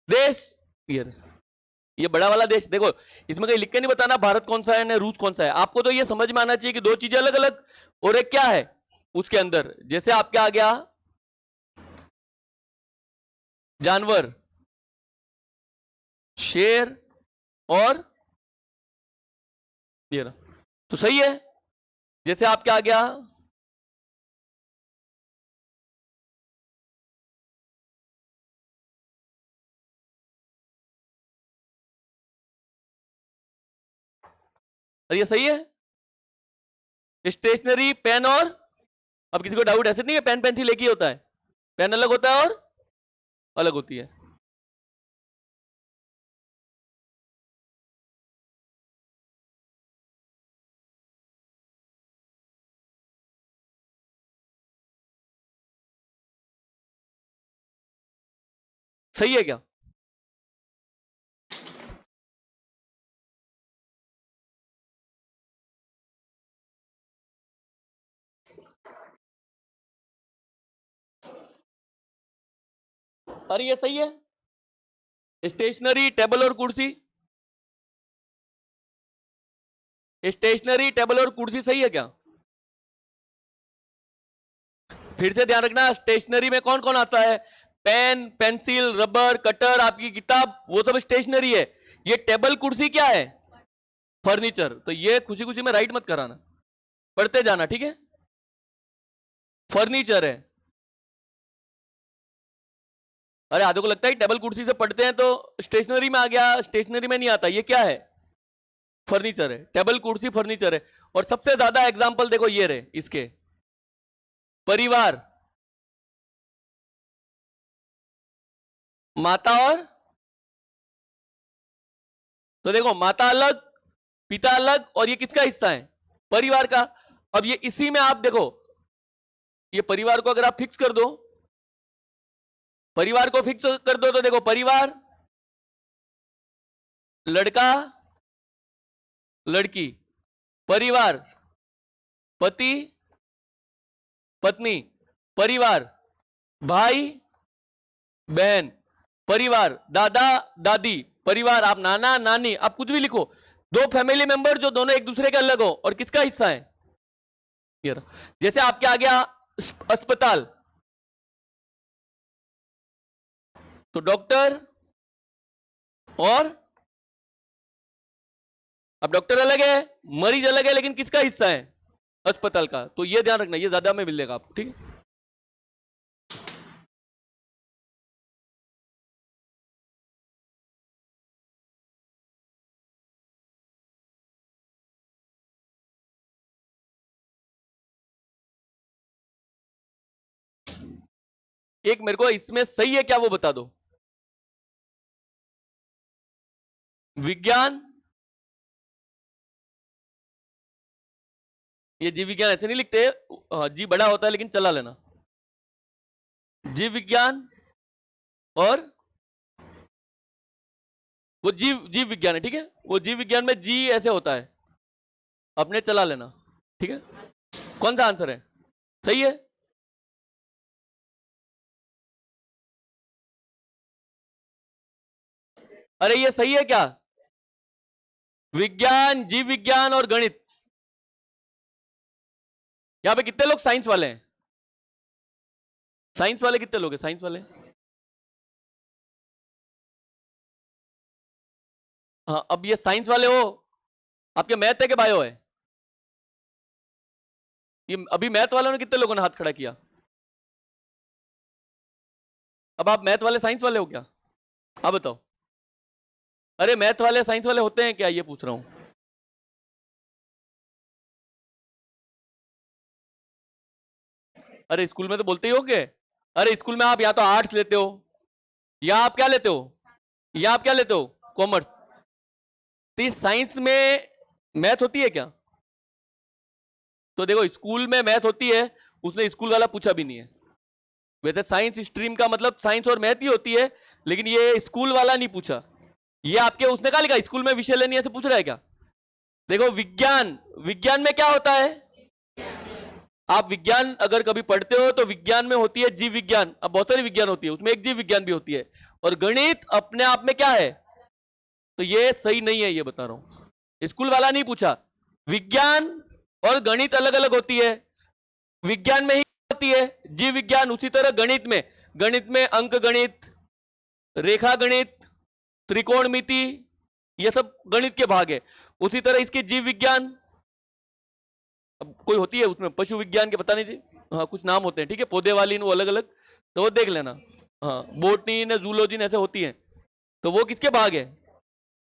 देश, ये बड़ा वाला देश। देखो इसमें कहीं लिख के नहीं बताना भारत कौन सा है ना रूस कौन सा है, आपको तो ये समझ में आना चाहिए कि दो चीजें अलग अलग, और एक क्या है उसके अंदर, जैसे आपके आ गया जानवर, शेर और ये, तो सही है। जैसे आपके आ गया और ये सही है स्टेशनरी पेन और, अब किसी को डाउट ऐसे नहीं है पेन पेंसिल एक ही होता है, पेन अलग होता है और अलग होती है। सही है क्या? अरे ये सही है स्टेशनरी टेबल और कुर्सी, स्टेशनरी टेबल और कुर्सी सही है क्या? फिर से ध्यान रखना स्टेशनरी में कौन कौन आता है, पेन पेंसिल रबर कटर आपकी किताब वो सब स्टेशनरी है, ये टेबल कुर्सी क्या है फर्नीचर, तो ये खुशी खुशी में राइट मत कराना, पढ़ते जाना ठीक है, फर्नीचर है। अरे आधे को लगता है टेबल कुर्सी से पढ़ते हैं तो स्टेशनरी में आ गया, स्टेशनरी में नहीं आता, ये क्या है फर्नीचर है, टेबल कुर्सी फर्नीचर है। और सबसे ज्यादा एग्जाम्पल देखो ये रहे इसके, परिवार, माता और, तो देखो माता अलग पिता अलग, और ये किसका हिस्सा है परिवार का। अब ये इसी में आप देखो ये परिवार को अगर आप फिक्स कर दो, परिवार को फिक्स कर दो तो देखो परिवार लड़का लड़की, परिवार पति पत्नी, परिवार भाई बहन, परिवार दादा दादी, परिवार आप नाना नानी, आप कुछ भी लिखो, दो फैमिली मेंबर जो दोनों एक दूसरे के अलग हो और किसका हिस्सा है ये। जैसे आपके आ गया अस्पताल, तो डॉक्टर और, अब डॉक्टर अलग है मरीज अलग है, लेकिन किसका हिस्सा है अस्पताल का, तो ये ध्यान रखना, ये ज्यादा में मिलेगा आपको ठीक है। एक मेरे को इसमें सही है क्या वो बता दो, विज्ञान, ये जीव विज्ञान ऐसे नहीं लिखते, जी बड़ा होता है लेकिन चला लेना, जीव विज्ञान और वो जीव जीव विज्ञान है ठीक है, वो जीव विज्ञान में जी ऐसे होता है, अपने चला लेना ठीक है। कौन सा आंसर है सही है? अरे ये सही है क्या, विज्ञान जीव विज्ञान और गणित, यहां पे कितने लोग साइंस वाले हैं, साइंस वाले कितने लोग हैं साइंस वाले, हाँ अब ये साइंस वाले हो, आपके मैथ है कि बायो है, ये अभी मैथ वालों ने कितने लोगों ने हाथ खड़ा किया, अब आप मैथ वाले साइंस वाले हो क्या, आप बताओ। अरे मैथ वाले साइंस वाले होते हैं क्या ये पूछ रहा हूं, अरे स्कूल में तो बोलते ही होंगे, अरे स्कूल में आप या तो आर्ट्स लेते हो या आप क्या लेते हो, या आप क्या लेते हो कॉमर्स, तो साइंस में मैथ होती है क्या, तो देखो स्कूल में मैथ होती है, उसने स्कूल वाला पूछा भी नहीं है, वैसे साइंस स्ट्रीम का मतलब साइंस और मैथ ही होती है, लेकिन ये स्कूल वाला नहीं पूछा, ये आपके उसने कहा लिखा स्कूल में विषय लेनी है से पूछ रहा है क्या, देखो विज्ञान, विज्ञान में क्या होता है? आप विज्ञान अगर कभी पढ़ते हो तो विज्ञान में होती है जीव विज्ञान। अब बहुत सारी विज्ञान होती है, उसमें एक जीव विज्ञान भी होती है। और गणित अपने आप में क्या है? तो ये सही नहीं है, ये बता रहा हूं। स्कूल वाला नहीं पूछा। विज्ञान और गणित अलग अलग होती है। विज्ञान में ही होती है जीव विज्ञान, उसी तरह गणित में, गणित में अंक गणित, रेखा गणित, त्रिकोणमिति, ये सब गणित के भाग है। उसी तरह इसके जीव विज्ञान, अब कोई होती है उसमें पशु विज्ञान के, पता नहीं थी, हाँ कुछ नाम होते हैं, ठीक है, पौधे वाली वो अलग अलग, तो वो देख लेना। हाँ बोटनी ने जूलॉजी ऐसे होती है, तो वो किसके भाग है?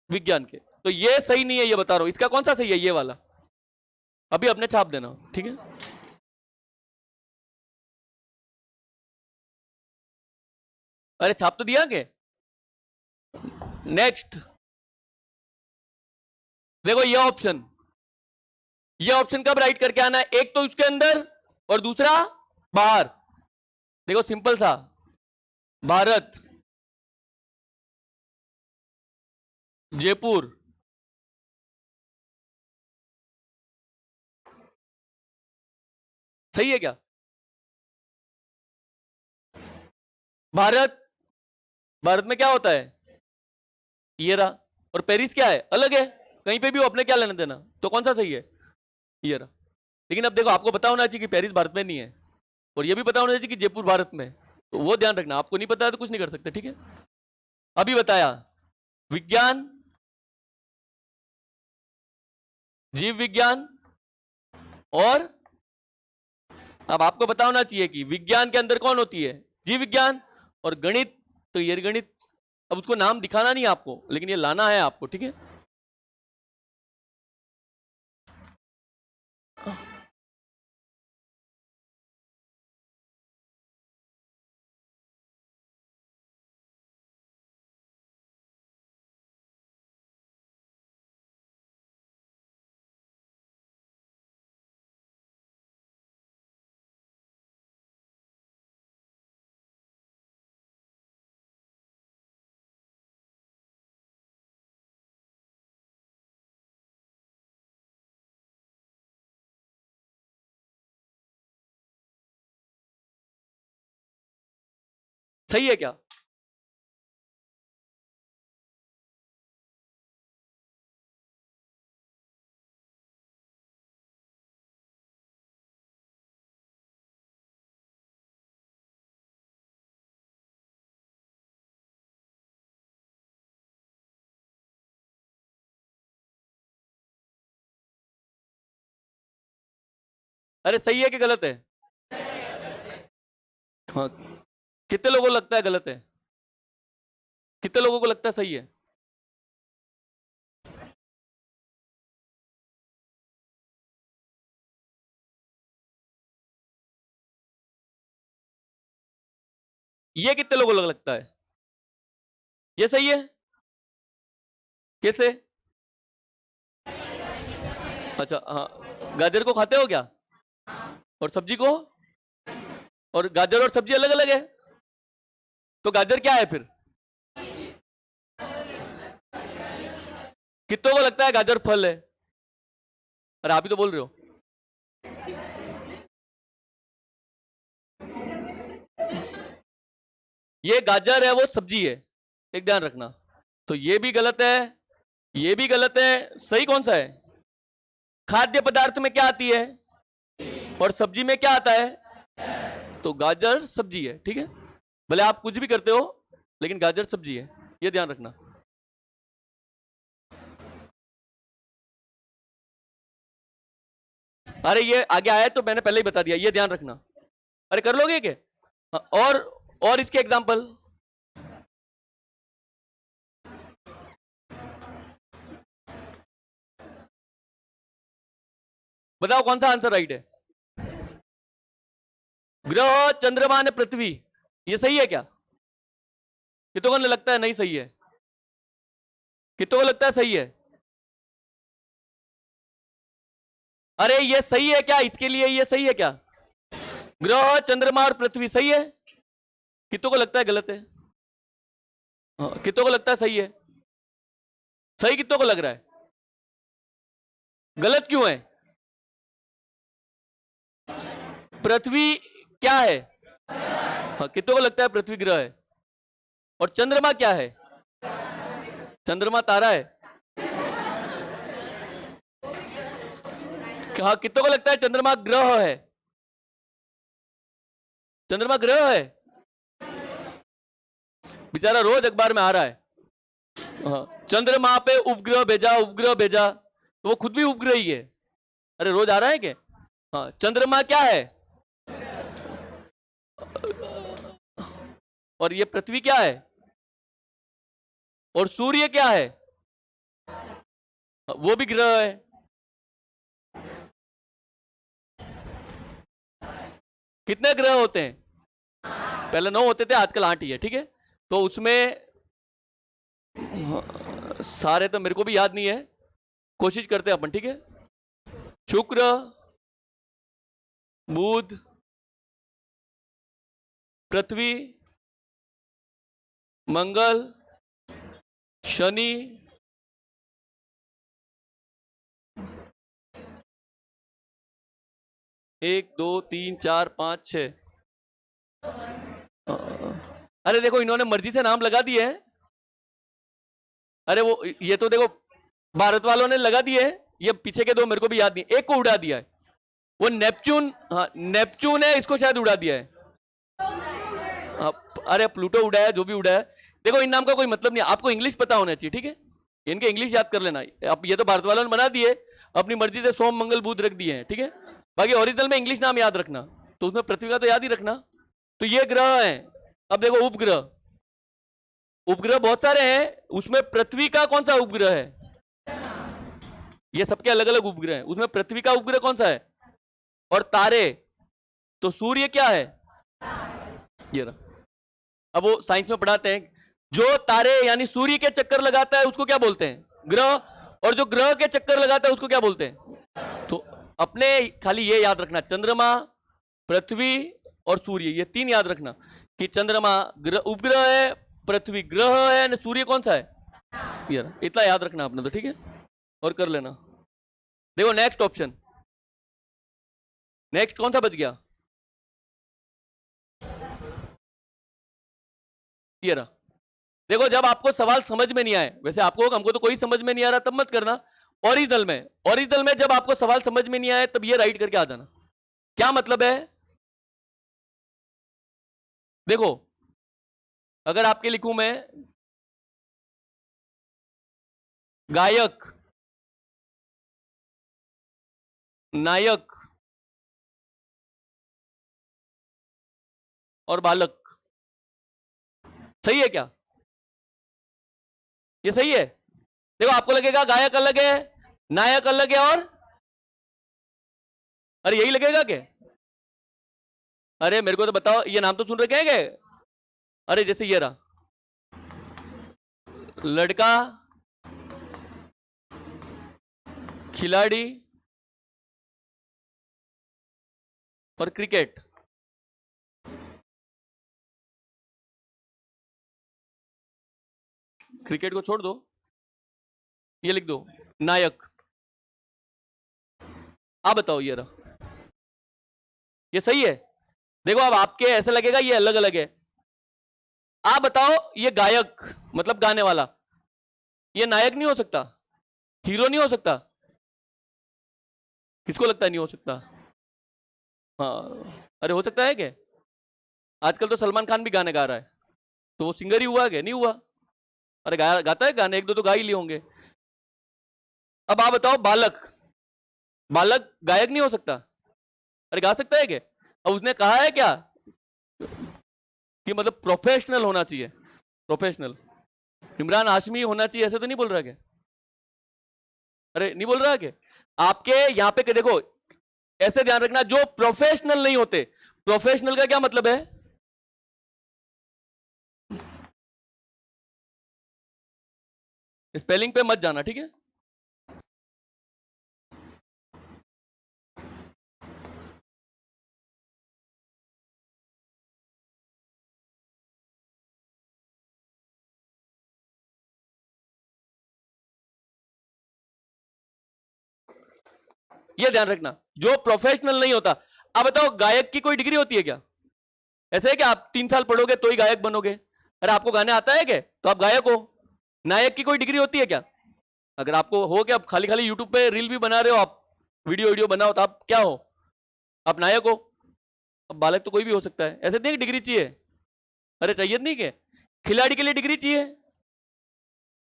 विज्ञान के। तो ये सही नहीं है, ये बता रहा हूं। इसका कौन सा सही है? ये वाला। अभी अपने छाप देना, ठीक है। अरे छाप तो दिया के। नेक्स्ट देखो ये ऑप्शन, ये ऑप्शन कब राइट करके आना है? एक तो उसके अंदर और दूसरा बाहर। देखो सिंपल सा, भारत, जयपुर, सही है क्या? भारत, भारत में क्या होता है? ये रहा। और पेरिस क्या है? अलग है, कहीं पे भी हो, अपने क्या लेना देना। तो कौन सा सही है? ये रहा। लेकिन अब देखो आपको पता होना चाहिए कि पेरिस भारत में नहीं है, और ये भी पता होना चाहिए कि जयपुर भारत में है। तो वो ध्यान रखना, आपको नहीं पता है तो कुछ नहीं कर सकते, ठीक है। अभी बताया विज्ञान, जीव विज्ञान, और अब आपको पता होना चाहिए कि विज्ञान के अंदर कौन होती है? जीव विज्ञान। और गणित, तो ये गणित, अब उसको नाम दिखाना नहीं आपको, लेकिन ये लाना है आपको, ठीक है। सही है क्या? अरे सही है कि गलत है? हाँ, कितने लोगों को लगता है गलत है? कितने लोगों को लगता है सही है? ये कितने लोगों को लगता है ये सही है? कैसे? अच्छा हाँ, गाजर को खाते हो क्या? और सब्जी को? और गाजर और सब्जी अलग अलग है, तो गाजर क्या है फिर? कितनों को लगता है गाजर फल है? अरे आप ही तो बोल रहे हो। ये गाजर है, वो सब्जी है, एक ध्यान रखना। तो ये भी गलत है, ये भी गलत है। सही कौन सा है? खाद्य पदार्थ में क्या आती है और सब्जी में क्या आता है? तो गाजर सब्जी है, ठीक है। भले आप कुछ भी करते हो, लेकिन गाजर सब्जी है, ये ध्यान रखना। अरे ये आगे आया तो मैंने पहले ही बता दिया, ये ध्यान रखना। अरे कर लोगे क्या? हाँ, और इसके एग्जांपल बताओ, कौन सा आंसर राइट है? ग्रह, चंद्रमा ने पृथ्वी, ये सही है क्या? कितनों को लगता है नहीं सही है? कितनों को लगता है सही है? अरे ये सही है क्या? इसके लिए ये सही है क्या? ग्रह, चंद्रमा और पृथ्वी सही है। कितनों को लगता है गलत है? हाँ, कितनों को लगता है सही है? सही कितनों को लग रहा है? गलत क्यों है? पृथ्वी क्या है? हाँ, कितनों को लगता है पृथ्वी ग्रह है? और चंद्रमा क्या है? चंद्रमा तारा है। हाँ, कितनों को लगता है चंद्रमा ग्रह है? चंद्रमा ग्रह है। बेचारा रोज अखबार में आ रहा है। हाँ, चंद्रमा पे उपग्रह भेजा, उपग्रह भेजा, तो वो खुद भी उपग्रह ही है। अरे रोज आ रहा है क्या? हाँ, चंद्रमा क्या है? और ये पृथ्वी क्या है? और सूर्य क्या है? वो भी ग्रह है। कितने ग्रह होते हैं? पहले 9 होते थे, आजकल 8 ही है। ठीक है, तो उसमें सारे तो मेरे को भी याद नहीं है, कोशिश करते हैं अपन। ठीक है, शुक्र, बुध, पृथ्वी, मंगल, शनि, एक दो तीन चार पांच छह। अरे देखो, इन्होंने मर्जी से नाम लगा दिए हैं। अरे वो ये तो देखो, भारत वालों ने लगा दिए हैं। ये पीछे के दो मेरे को भी याद नहीं, एक को उड़ा दिया है, वो नेपच्यून। हाँ, नेपच्यून है, इसको शायद उड़ा दिया है। हाँ, अरे प्लूटो उड़ा है, जो भी उड़ा है। देखो, इन नाम का कोई मतलब नहीं, आपको इंग्लिश पता होना चाहिए। ठीक है, इनके इंग्लिश याद कर लेना। अब ये तो भारत वालों ने बना दिए, अपनी मर्जी से सोम मंगल बुध रख दिए हैं। ठीक है, बाकी ओरिजिनल में इंग्लिश नाम याद रखना, तो उसमें पृथ्वी का तो याद ही रखना। तो ये ग्रह है। अब देखो, उपग्रह, उपग्रह बहुत सारे हैं, उसमें पृथ्वी का कौन सा उपग्रह है? ये सबके अलग अलग उपग्रह हैं, उसमें पृथ्वी का उपग्रह कौन सा है? और तारे, तो सूर्य क्या है? ये रहा। अब वो साइंस में पढ़ाते हैं, जो तारे यानी सूर्य के चक्कर लगाता है उसको क्या बोलते हैं? ग्रह। और जो ग्रह के चक्कर लगाता है उसको क्या बोलते हैं? तो अपने खाली ये याद रखना, चंद्रमा, पृथ्वी और सूर्य, ये तीन याद रखना कि चंद्रमा ग्रह उपग्रह है, पृथ्वी ग्रह है, और सूर्य कौन सा है? ये रहा। इतना याद रखना आपने तो। ठीक है, और कर लेना। देखो नेक्स्ट ऑप्शन, नेक्स्ट कौन सा बच गया? ये रहा। देखो, जब आपको सवाल समझ में नहीं आए, वैसे आपको, हमको तो कोई समझ में नहीं आ रहा, तब मत करना। ओरिजिनल में, ओरिजिनल में जब आपको सवाल समझ में नहीं आए, तब ये राइट करके आ जाना। क्या मतलब है? देखो, अगर आपके लिखूं मैं गायक, नायक और बालक, सही है क्या? ये सही है। देखो, आपको लगेगा गायक अलग है, नायक अलग है, और अरे यही लगेगा क्या? अरे मेरे को तो बताओ, ये नाम तो सुन रखे हैं क्या? अरे जैसे ये रहा, लड़का, खिलाड़ी और क्रिकेट। क्रिकेट को छोड़ दो, ये लिख दो, नायक। आप बताओ, ये रहा, ये सही है। देखो, अब आपके ऐसे लगेगा ये अलग अलग है। आप बताओ, ये गायक मतलब गाने वाला, ये नायक नहीं हो सकता? हीरो नहीं हो सकता? किसको लगता है नहीं हो सकता? हाँ, अरे हो सकता है क्या? आजकल तो सलमान खान भी गाने गा रहा है, तो वो सिंगर ही हुआ क्या? नहीं हुआ। अरे गाता है गाने, एक दो तो गा ही लिए होंगे। अब आप बताओ, बालक, बालक गायक नहीं हो सकता? अरे गा सकता है क्या? अब उसने कहा है क्या कि मतलब प्रोफेशनल होना चाहिए? प्रोफेशनल इमरान हाशमी होना चाहिए, ऐसे तो नहीं बोल रहा क्या? अरे नहीं बोल रहा क्या? आपके यहां पे देखो, ऐसे ध्यान रखना, जो प्रोफेशनल नहीं होते, प्रोफेशनल का क्या मतलब है? स्पेलिंग पे मत जाना, ठीक है? ये ध्यान रखना, जो प्रोफेशनल नहीं होता। अब बताओ गायक की कोई डिग्री होती है क्या? ऐसे है कि आप 3 साल पढ़ोगे तो ही गायक बनोगे? अरे आपको गाने आता है क्या तो आप गायक हो। नायक की कोई डिग्री होती है क्या? अगर आपको हो क्या, आप खाली खाली यूट्यूब पे रील भी बना रहे हो, आप वीडियो वीडियो बनाओ, तो आप क्या हो? आप नायक हो। अब बालक तो कोई भी हो सकता है, ऐसे नहीं डिग्री चाहिए। अरे चाहिए नहीं क्या? खिलाड़ी के लिए डिग्री चाहिए।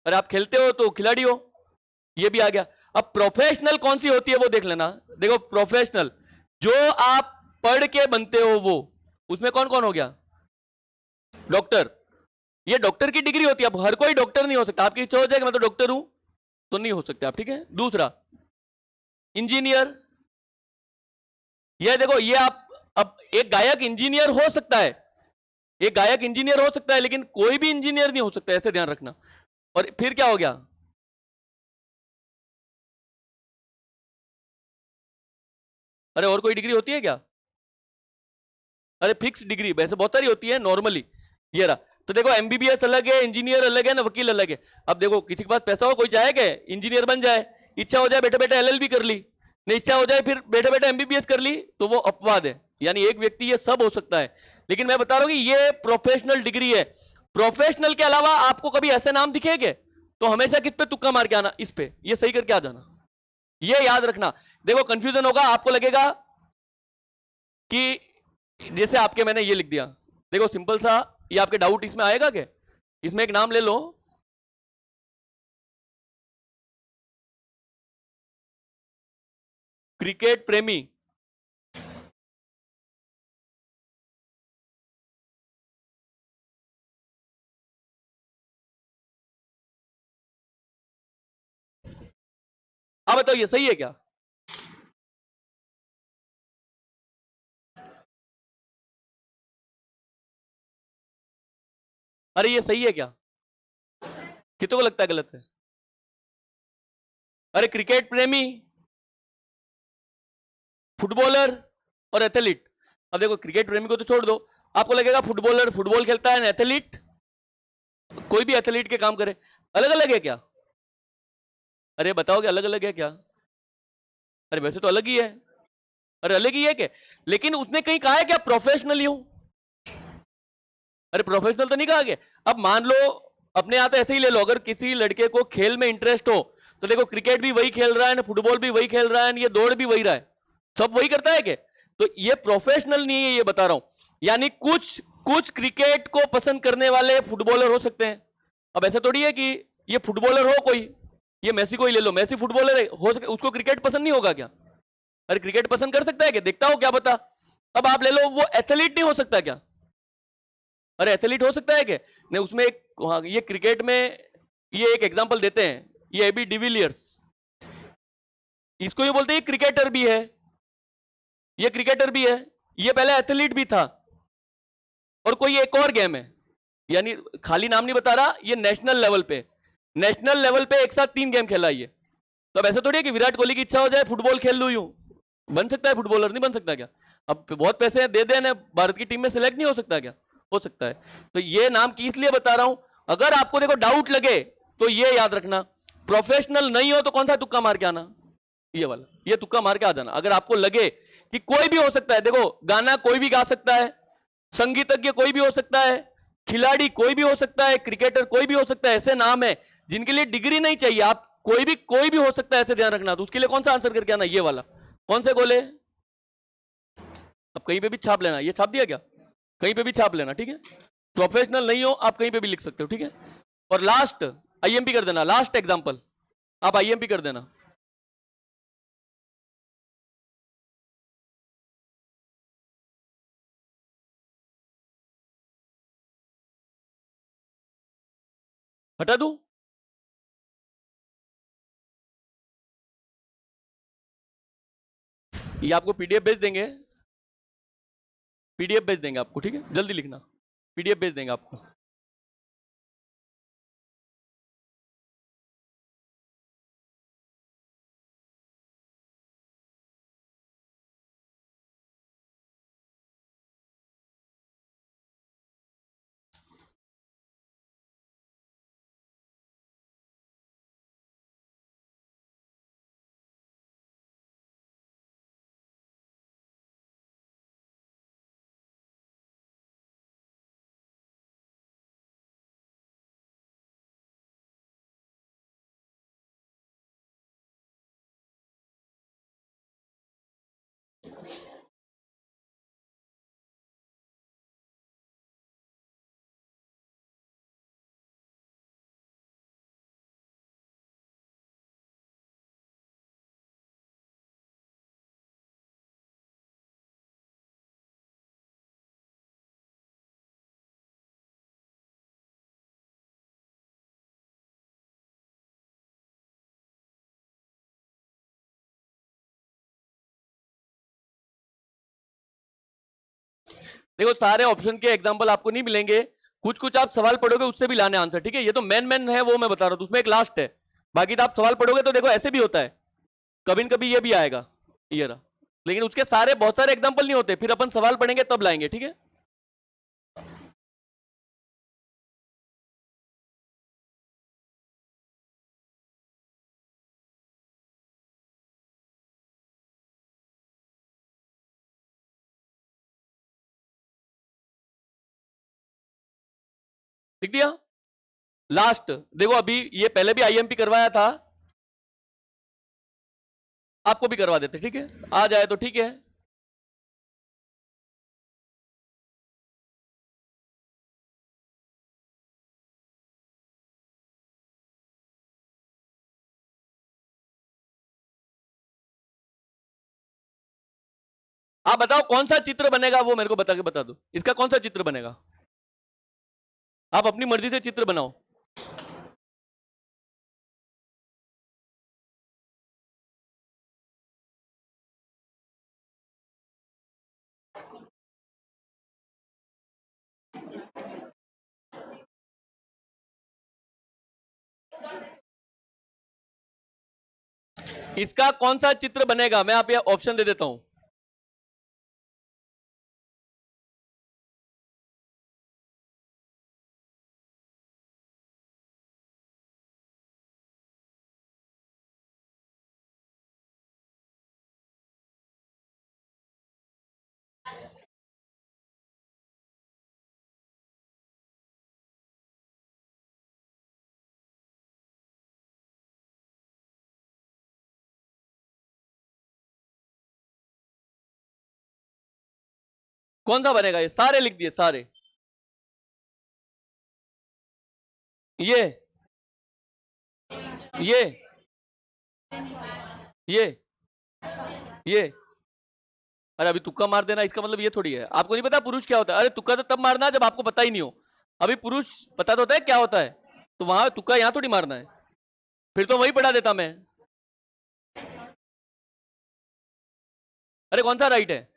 अरे आप खेलते हो तो खिलाड़ी हो, ये भी आ गया। अब प्रोफेशनल कौन सी होती है वो देख लेना। देखो प्रोफेशनल जो आप पढ़ के बनते हो वो, उसमें कौन कौन हो गया? डॉक्टर, ये डॉक्टर की डिग्री होती है। अब हर कोई डॉक्टर नहीं हो सकता, आपकी इच्छा हो जाए कि मैं तो डॉक्टर हूं, तो नहीं हो सकते आप, ठीक है। दूसरा इंजीनियर, ये देखो ये आप, अब एक गायक इंजीनियर हो सकता है, एक गायक इंजीनियर हो सकता है, लेकिन कोई भी इंजीनियर नहीं हो सकता, ऐसे ध्यान रखना। और फिर क्या हो गया? अरे और कोई डिग्री होती है क्या? अरे फिक्स डिग्री वैसे बहुत सारी होती है नॉर्मली, ये रहा। तो देखो एमबीबीएस अलग है, इंजीनियर अलग है ना, वकील अलग है। अब देखो किसी के पास पैसा हो, कोई चाहे क्या इंजीनियर बन जाए, इच्छा हो जाए बैठे बैठे एलएलबी कर ली, नहीं इच्छा हो जाए फिर बैठे बैठे एमबीबीएस कर ली, तो वो अपवाद है। यानी एक व्यक्ति ये सब हो सकता है, लेकिन मैं बता रहा हूं कि ये प्रोफेशनल डिग्री है। प्रोफेशनल के अलावा आपको कभी ऐसे नाम दिखेंगे तो हमेशा किस पे तुक्का मार के आना, इस पे, ये सही करके आ जाना, ये याद रखना। देखो कंफ्यूजन होगा, आपको लगेगा कि जैसे आपके मैंने ये लिख दिया, देखो सिंपल सा, ये आपके डाउट इसमें आएगा क्या? इसमें एक नाम ले लो, क्रिकेट प्रेमी। अब बताओ ये सही है क्या? अरे ये सही है क्या? कितनों को लगता है गलत है? अरे क्रिकेट प्रेमी, फुटबॉलर और एथलीट। अब देखो क्रिकेट प्रेमी को तो छोड़ दो, आपको लगेगा फुटबॉलर फुटबॉल खेलता है, एथलीट कोई भी एथलीट के काम करे, अलग अलग है क्या? अरे बताओगे अलग अलग है क्या? अरे वैसे तो अलग ही है। अरे अलग ही है क्या? लेकिन उसने कहीं कहा है क्या प्रोफेशनली हूं? अरे प्रोफेशनल तो नहीं कहा गया। अब मान लो, अपने यहां तो ऐसे ही ले लो, अगर किसी लड़के को खेल में इंटरेस्ट हो, तो देखो क्रिकेट भी वही खेल रहा है ना, फुटबॉल भी वही खेल रहा है, ये दौड़ भी वही रहा है, सब वही करता है क्या? तो ये प्रोफेशनल नहीं है, ये बता रहा हूं। यानी कुछ कुछ क्रिकेट को पसंद करने वाले फुटबॉलर हो सकते हैं। अब ऐसा थोड़ी है कि ये फुटबॉलर हो कोई, ये मेसी को ही ले लो, मेसी फुटबॉलर है, हो सके उसको क्रिकेट पसंद नहीं होगा क्या? अरे क्रिकेट पसंद कर सकता है क्या? देखता हो क्या पता। अब आप ले लो, वो एथलीट नहीं हो सकता क्या? अरे एथलीट हो सकता है क्या? नहीं उसमें एक, हाँ ये क्रिकेट में, ये एक एग्जांपल देते हैं, ये एबी डिविलियर्स, इसको ये बोलते हैं क्रिकेटर भी है, ये क्रिकेटर भी है, ये पहले एथलीट भी था। और कोई एक और गेम है, यानी खाली नाम नहीं बता रहा, ये नेशनल लेवल पे, नेशनल लेवल पे एक साथ 3 गेम खेला ये। तो अब ऐसा थोड़ी है कि विराट कोहली की इच्छा हो जाए फुटबॉल खेल लू यूं, बन सकता है फुटबॉलर, नहीं बन सकता क्या? अब बहुत पैसे दे देना, भारत की टीम में सिलेक्ट नहीं हो सकता क्या? हो सकता है। तो ये नाम की इसलिए बता रहा हूं, अगर आपको देखो डाउट लगे तो ये याद रखना, प्रोफेशनल नहीं हो तो कौन सा तुक्का मार के आना, ये वाला, ये तुक्का मार के आ जाना। अगर आपको लगे कि कोई भी हो सकता है, देखो गाना कोई भी गा सकता है, संगीतज्ञ कोई भी हो सकता है, खिलाड़ी कोई भी हो सकता है, क्रिकेटर कोई भी हो सकता है, ऐसे नाम है जिनके लिए डिग्री नहीं चाहिए, आप कोई भी हो सकता है, ऐसे ध्यान रखना। तो उसके लिए कौन सा आंसर करके आना, ये वाला। कौन से गोले? अब कहीं पे भी छाप लेना, ये छाप दिया क्या? कहीं पे भी छाप लेना, ठीक है। प्रोफेशनल नहीं हो आप कहीं पे भी लिख सकते हो, ठीक है। और लास्ट आईएमपी कर देना, लास्ट एग्जांपल आप आईएमपी कर देना। हटा दूं? ये आपको पीडीएफ भेज देंगे, पीडीएफ भेज देंगे आपको, ठीक है, जल्दी लिखना, पीडीएफ भेज देंगे आपको। देखो सारे ऑप्शन के एग्जांपल आपको नहीं मिलेंगे, कुछ कुछ आप सवाल पढ़ोगे उससे भी लाने आंसर, ठीक है। ये तो मेन है वो मैं बता रहा हूं, उसमें एक लास्ट है, बाकी तो आप सवाल पढ़ोगे तो देखो ऐसे भी होता है, कभी न कभी ये भी आएगा, ये रहा, लेकिन उसके सारे बहुत सारे एग्जांपल नहीं होते, फिर अपन सवाल पढ़ेंगे तब लाएंगे, ठीक है। लिख दिया लास्ट। देखो अभी ये पहले भी आईएमपी करवाया था, आपको भी करवा देते, ठीक है, आ जाए तो ठीक है। आप बताओ कौन सा चित्र बनेगा, वो मेरे को बता दो, इसका कौन सा चित्र बनेगा, आप अपनी मर्जी से चित्र बनाओ। इसका कौन सा चित्र बनेगा, मैं आप ये ऑप्शन दे देता हूं। कौन सा बनेगा, ये सारे लिख दिए सारे, ये ये ये ये अरे अभी तुक्का मार देना, इसका मतलब ये थोड़ी है आपको नहीं पता पुरुष क्या होता है। अरे तुक्का तो तब मारना है जब आपको पता ही नहीं हो, अभी पुरुष पता तो होता है क्या होता है, तो वहां तुक्का यहां थोड़ी मारना है, फिर तो वही पढ़ा देता मैं। अरे कौन सा राइट है,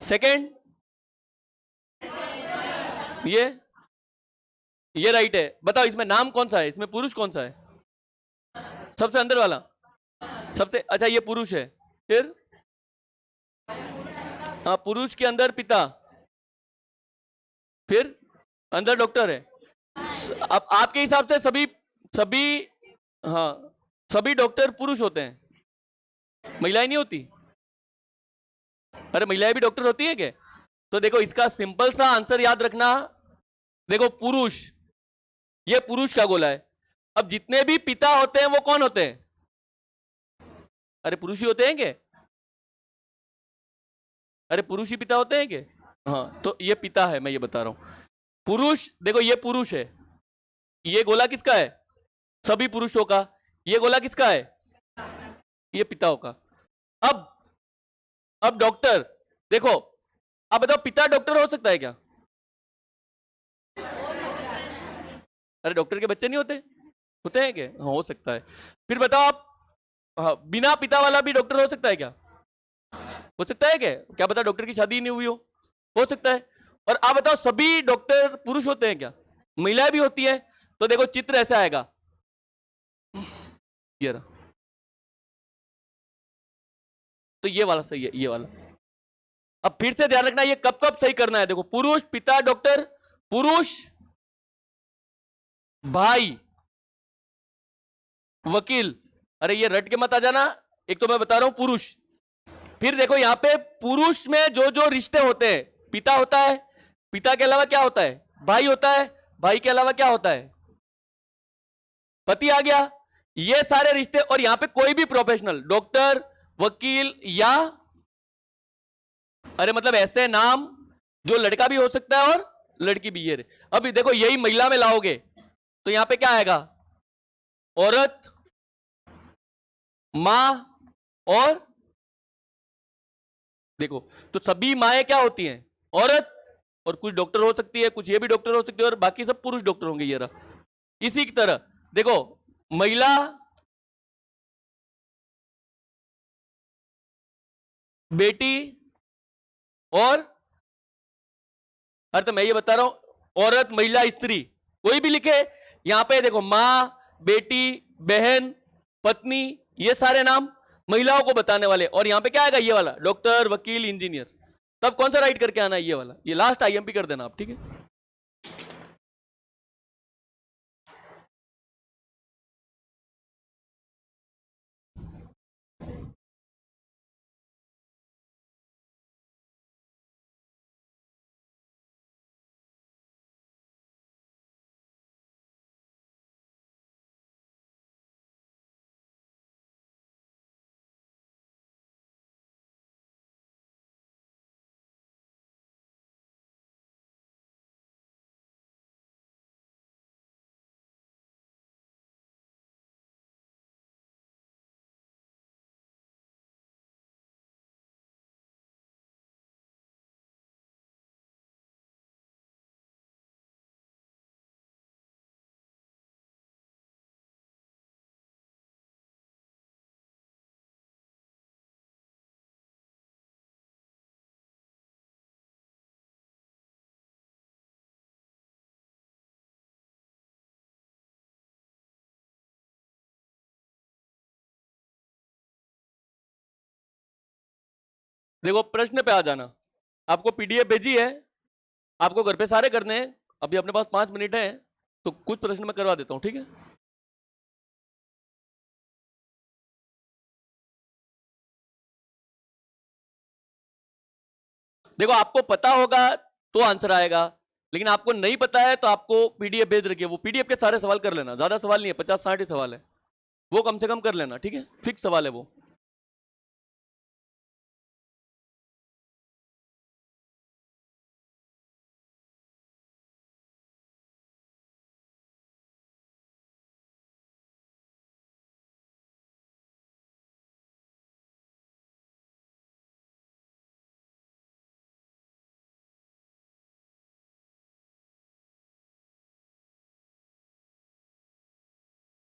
सेकंड, ये राइट है। बताओ इसमें नाम कौन सा है, इसमें पुरुष कौन सा है, सबसे अंदर वाला, सबसे अच्छा ये पुरुष है, फिर हाँ पुरुष के अंदर पिता, फिर अंदर डॉक्टर है। अब आपके हिसाब से सभी सभी हाँ सभी डॉक्टर पुरुष होते हैं, महिलाएं नहीं होती। अरे महिलाएं भी डॉक्टर होती है क्या, तो देखो इसका सिंपल सा आंसर याद रखना, देखो पुरुष, ये पुरुष का गोला है। अब जितने भी पिता होते हैं वो कौन होते हैं, अरे पुरुष ही होते हैं क्या, अरे पुरुष ही पिता होते हैं क्या, हाँ तो ये पिता है, मैं ये बता रहा हूं पुरुष। देखो ये पुरुष है, ये गोला किसका है, सभी पुरुषों का, ये गोला किसका है, ये पिताओं का। अब डॉक्टर, देखो आप बताओ पिता डॉक्टर हो सकता है क्या, अरे डॉक्टर के बच्चे नहीं होते, होते हैं क्या, हाँ हो सकता है। फिर बताओ आप, हाँ, बिना पिता वाला भी डॉक्टर हो सकता है क्या, हो सकता है क्या पता डॉक्टर की शादी ही नहीं हुई हो सकता है। और आप बताओ सभी डॉक्टर पुरुष होते हैं क्या, महिलाएं भी होती है, तो देखो चित्र ऐसा आएगा, ये रहा, तो ये वाला सही है, ये वाला। अब फिर से ध्यान रखना ये कब कब सही करना है, देखो पुरुष पिता डॉक्टर, पुरुष भाई वकील, अरे ये रट के मत आ जाना, एक तो मैं बता रहा हूं पुरुष, फिर देखो यहां पे पुरुष में जो जो रिश्ते होते हैं, पिता होता है, पिता के अलावा क्या होता है, भाई होता है, भाई के अलावा क्या होता है, पति आ गया, ये सारे रिश्ते। और यहां पे कोई भी प्रोफेशनल, डॉक्टर वकील या अरे मतलब ऐसे नाम जो लड़का भी हो सकता है और लड़की भी। ये अभी देखो यही महिला में लाओगे तो यहां पे क्या आएगा, औरत, मां और, देखो तो सभी माएं क्या होती हैं, औरत, और कुछ डॉक्टर हो सकती है, कुछ ये भी डॉक्टर हो सकती है, और बाकी सब पुरुष डॉक्टर होंगे। ये रहा। इसी की तरह देखो महिला, बेटी और, अरे तो मैं ये बता रहा हूं औरत, महिला, स्त्री, कोई भी लिखे। यहां पे देखो मां, बेटी, बहन, पत्नी, ये सारे नाम महिलाओं को बताने वाले। और यहां पे क्या आएगा, ये वाला, डॉक्टर, वकील, इंजीनियर। तब कौन सा राइट करके आना है, ये वाला। ये लास्ट आईएमपी कर देना आप, ठीक है। देखो प्रश्न पे आ जाना। आपको पीडीएफ भेजी है, आपको घर पे सारे करने हैं। अभी अपने पास 5 मिनट है, तो कुछ प्रश्न मैं करवा देता हूं, ठीक है। देखो आपको पता होगा तो आंसर आएगा, लेकिन आपको नहीं पता है तो आपको पीडीएफ भेज रखिए। वो पीडीएफ के सारे सवाल कर लेना, ज्यादा सवाल नहीं है, 50-60 ही सवाल है, वो कम से कम कर लेना, ठीक है। फिक्स सवाल है वो।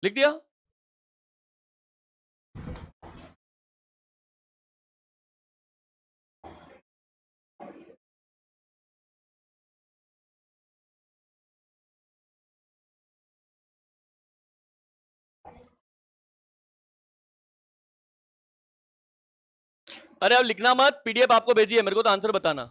लिख दिया। अरे अब लिखना मत, पीडीएफ आपको भेजी है, मेरे को तो आंसर बताना।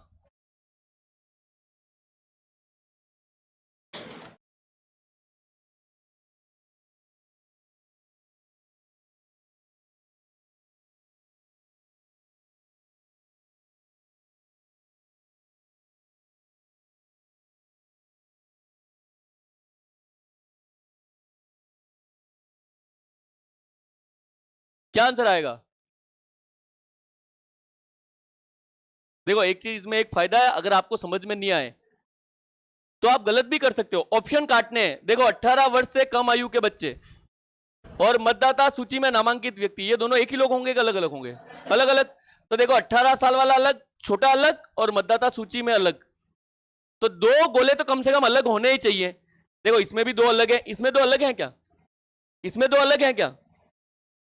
क्या आंसर आएगा? देखो एक चीज में एक फायदा है, अगर आपको समझ में नहीं आए तो आप गलत भी कर सकते हो। ऑप्शन काटने हैं। देखो 18 वर्ष से कम आयु के बच्चे और मतदाता सूची में नामांकित व्यक्ति, ये दोनों एक ही लोग होंगे कि अलग अलग होंगे? अलग अलग। तो देखो 18 साल वाला अलग, छोटा अलग, और मतदाता सूची में अलग। तो दो गोले तो कम से कम अलग होने ही चाहिए। देखो इसमें भी दो अलग है, इसमें दो अलग है क्या? इसमें दो अलग है क्या?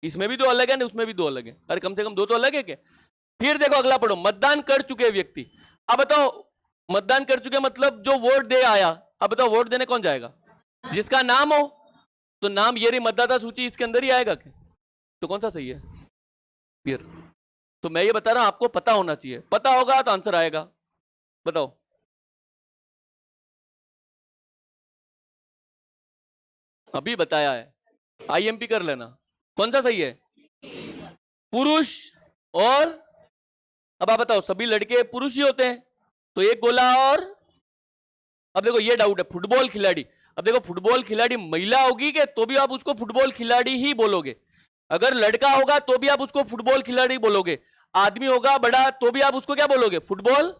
इसमें भी दो अलग है ना, उसमें भी दो अलग है। अरे कम से कम दो तो अलग है क्या? फिर देखो अगला पढ़ो, मतदान कर चुके व्यक्ति। अब बताओ मतदान कर चुके मतलब जो वोट दे आया। अब बताओ वोट देने कौन जाएगा? जिसका नाम हो। तो नाम ये रही मतदाता सूची, इसके अंदर ही आएगा क्या? तो कौन सा सही है फिर? तो मैं ये बता रहा हूं आपको पता होना चाहिए, पता होगा तो आंसर आएगा। बताओ। अभी बताया है, आईएमपी कर लेना। कौन सा सही है? पुरुष और, अब आप बताओ सभी लड़के पुरुष ही होते हैं तो एक गोला। और अब देखो ये डाउट है, फुटबॉल खिलाड़ी। अब देखो फुटबॉल खिलाड़ी महिला होगी के तो भी आप उसको फुटबॉल खिलाड़ी ही बोलोगे, अगर लड़का होगा तो भी आप उसको फुटबॉल खिलाड़ी बोलोगे। आदमी होगा बड़ा तो भी आप उसको क्या बोलोगे, फुटबॉल,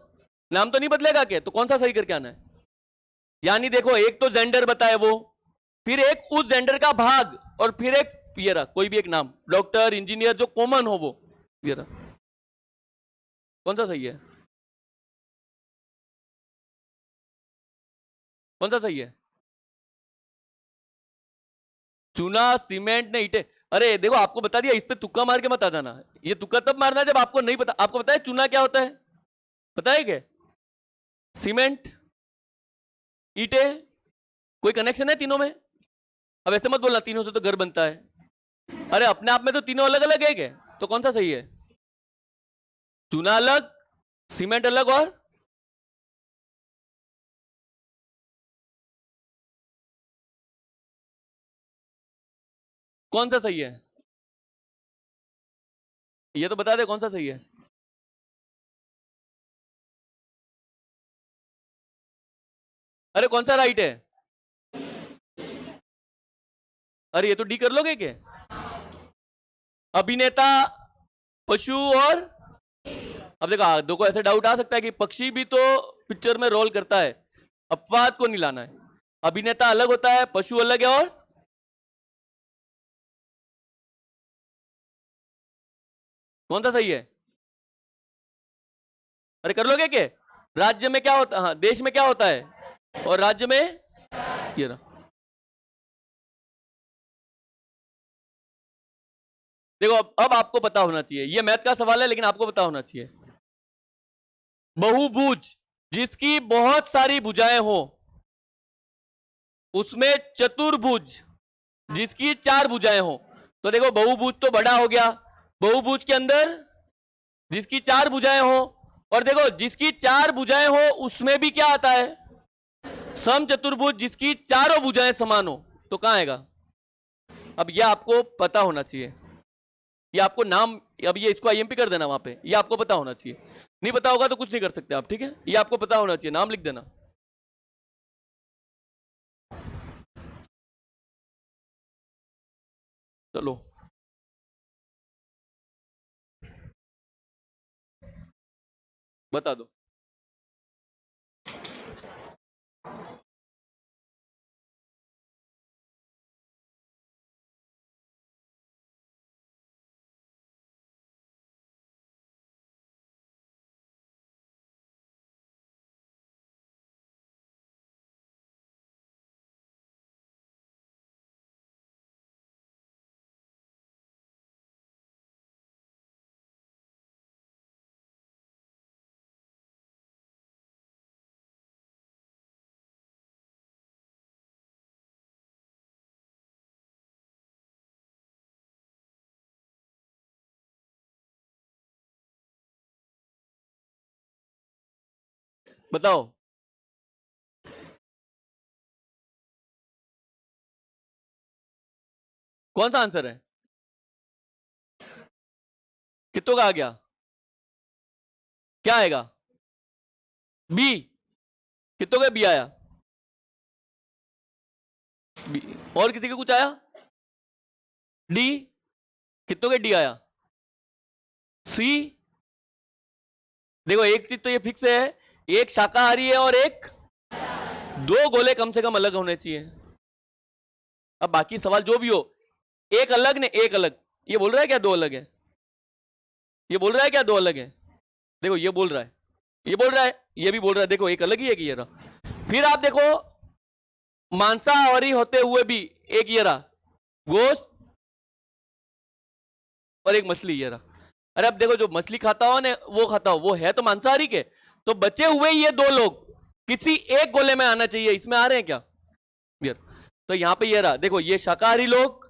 नाम तो नहीं बदलेगा क्या? तो कौन सा सही करके आना है? यानी देखो एक तो जेंडर बताए वो, फिर एक उस जेंडर का भाग, और फिर एक ये रहा कोई भी एक नाम, डॉक्टर, इंजीनियर, जो कॉमन हो वो, ये रहा। कौन सा सही है? कौन सा सही है? चूना, सीमेंट ने ईटे। अरे देखो आपको बता दिया, इस पे तुक्का मार के मत आ जाना। ये तुक्का तब मारना है जब आपको नहीं पता। आपको पता है चूना क्या होता है? पता है क्या? सीमेंट, ईटे, कोई कनेक्शन है तीनों में? अब ऐसे मत बोलना तीनों से तो घर बनता है। अरे अपने आप में तो तीनों अलग अलग है क्या? तो कौन सा सही है? चूना अलग, सीमेंट अलग, और कौन सा सही है? ये तो बता दे कौन सा सही है। अरे कौन सा राइट है? अरे ये तो डी कर लोगे क्या? अभिनेता, पशु, और अब देखो दो को ऐसे डाउट आ सकता है कि पक्षी भी तो पिक्चर में रोल करता है। अपवाद को नहीं लाना है। अभिनेता अलग होता है, पशु अलग है, और कौन सा सही है? अरे कर लोगे क्या? राज्य में क्या होता है, हाँ देश में क्या होता है, और राज्य में, ये रहा। देखो अब आपको पता होना चाहिए, ये मैथ का सवाल है लेकिन आपको पता होना चाहिए। बहुभुज जिसकी बहुत सारी भुजाएं हो, उसमें चतुर्भुज जिसकी चार भुजाएं हो। तो देखो बहुभुज तो बड़ा हो गया, बहुभुज के अंदर जिसकी चार भुजाएं हो, और देखो जिसकी चार भुजाएं हो उसमें भी क्या आता है, सम चतुर्भुज जिसकी चारों भुजाएं समान हो। तो कहां आएगा? अब यह आपको पता होना चाहिए। ये आपको नाम, अब ये इसको आईएमपी कर देना वहां पे, ये आपको पता होना चाहिए। नहीं पता होगा तो कुछ नहीं कर सकते आप, ठीक है? ये आपको पता होना चाहिए, नाम लिख देना। चलो बता दो। बताओ कौन सा आंसर है? कितों का आ गया? क्या आएगा? बी। कितों का बी आया? बी। और किसी का कुछ आया? डी। कितों का डी आया? सी। देखो एक चीज तो ये फिक्स है, एक शाकाहारी है और एक, दो गोले कम से कम अलग होने चाहिए। अब बाकी सवाल जो भी हो, एक अलग ने एक अलग, ये बोल रहा है क्या दो अलग है? ये बोल रहा है क्या दो अलग है? देखो ये बोल रहा है, ये बोल रहा है, ये भी बोल रहा है, देखो एक अलग ही है कि ये रहा। फिर आप देखो मांसाहारी होते हुए भी एक ये रहा, गोश्त, और एक मछली ये रहा। अरे अब देखो जो मछली खाता हो ने वो खाता हो, वो है तो मांसाहारी के, तो बचे हुए ये दो लोग किसी एक गोले में आना चाहिए, इसमें आ रहे हैं क्या? यार तो यहां पे ये रहा, देखो ये शाकाहारी लोग,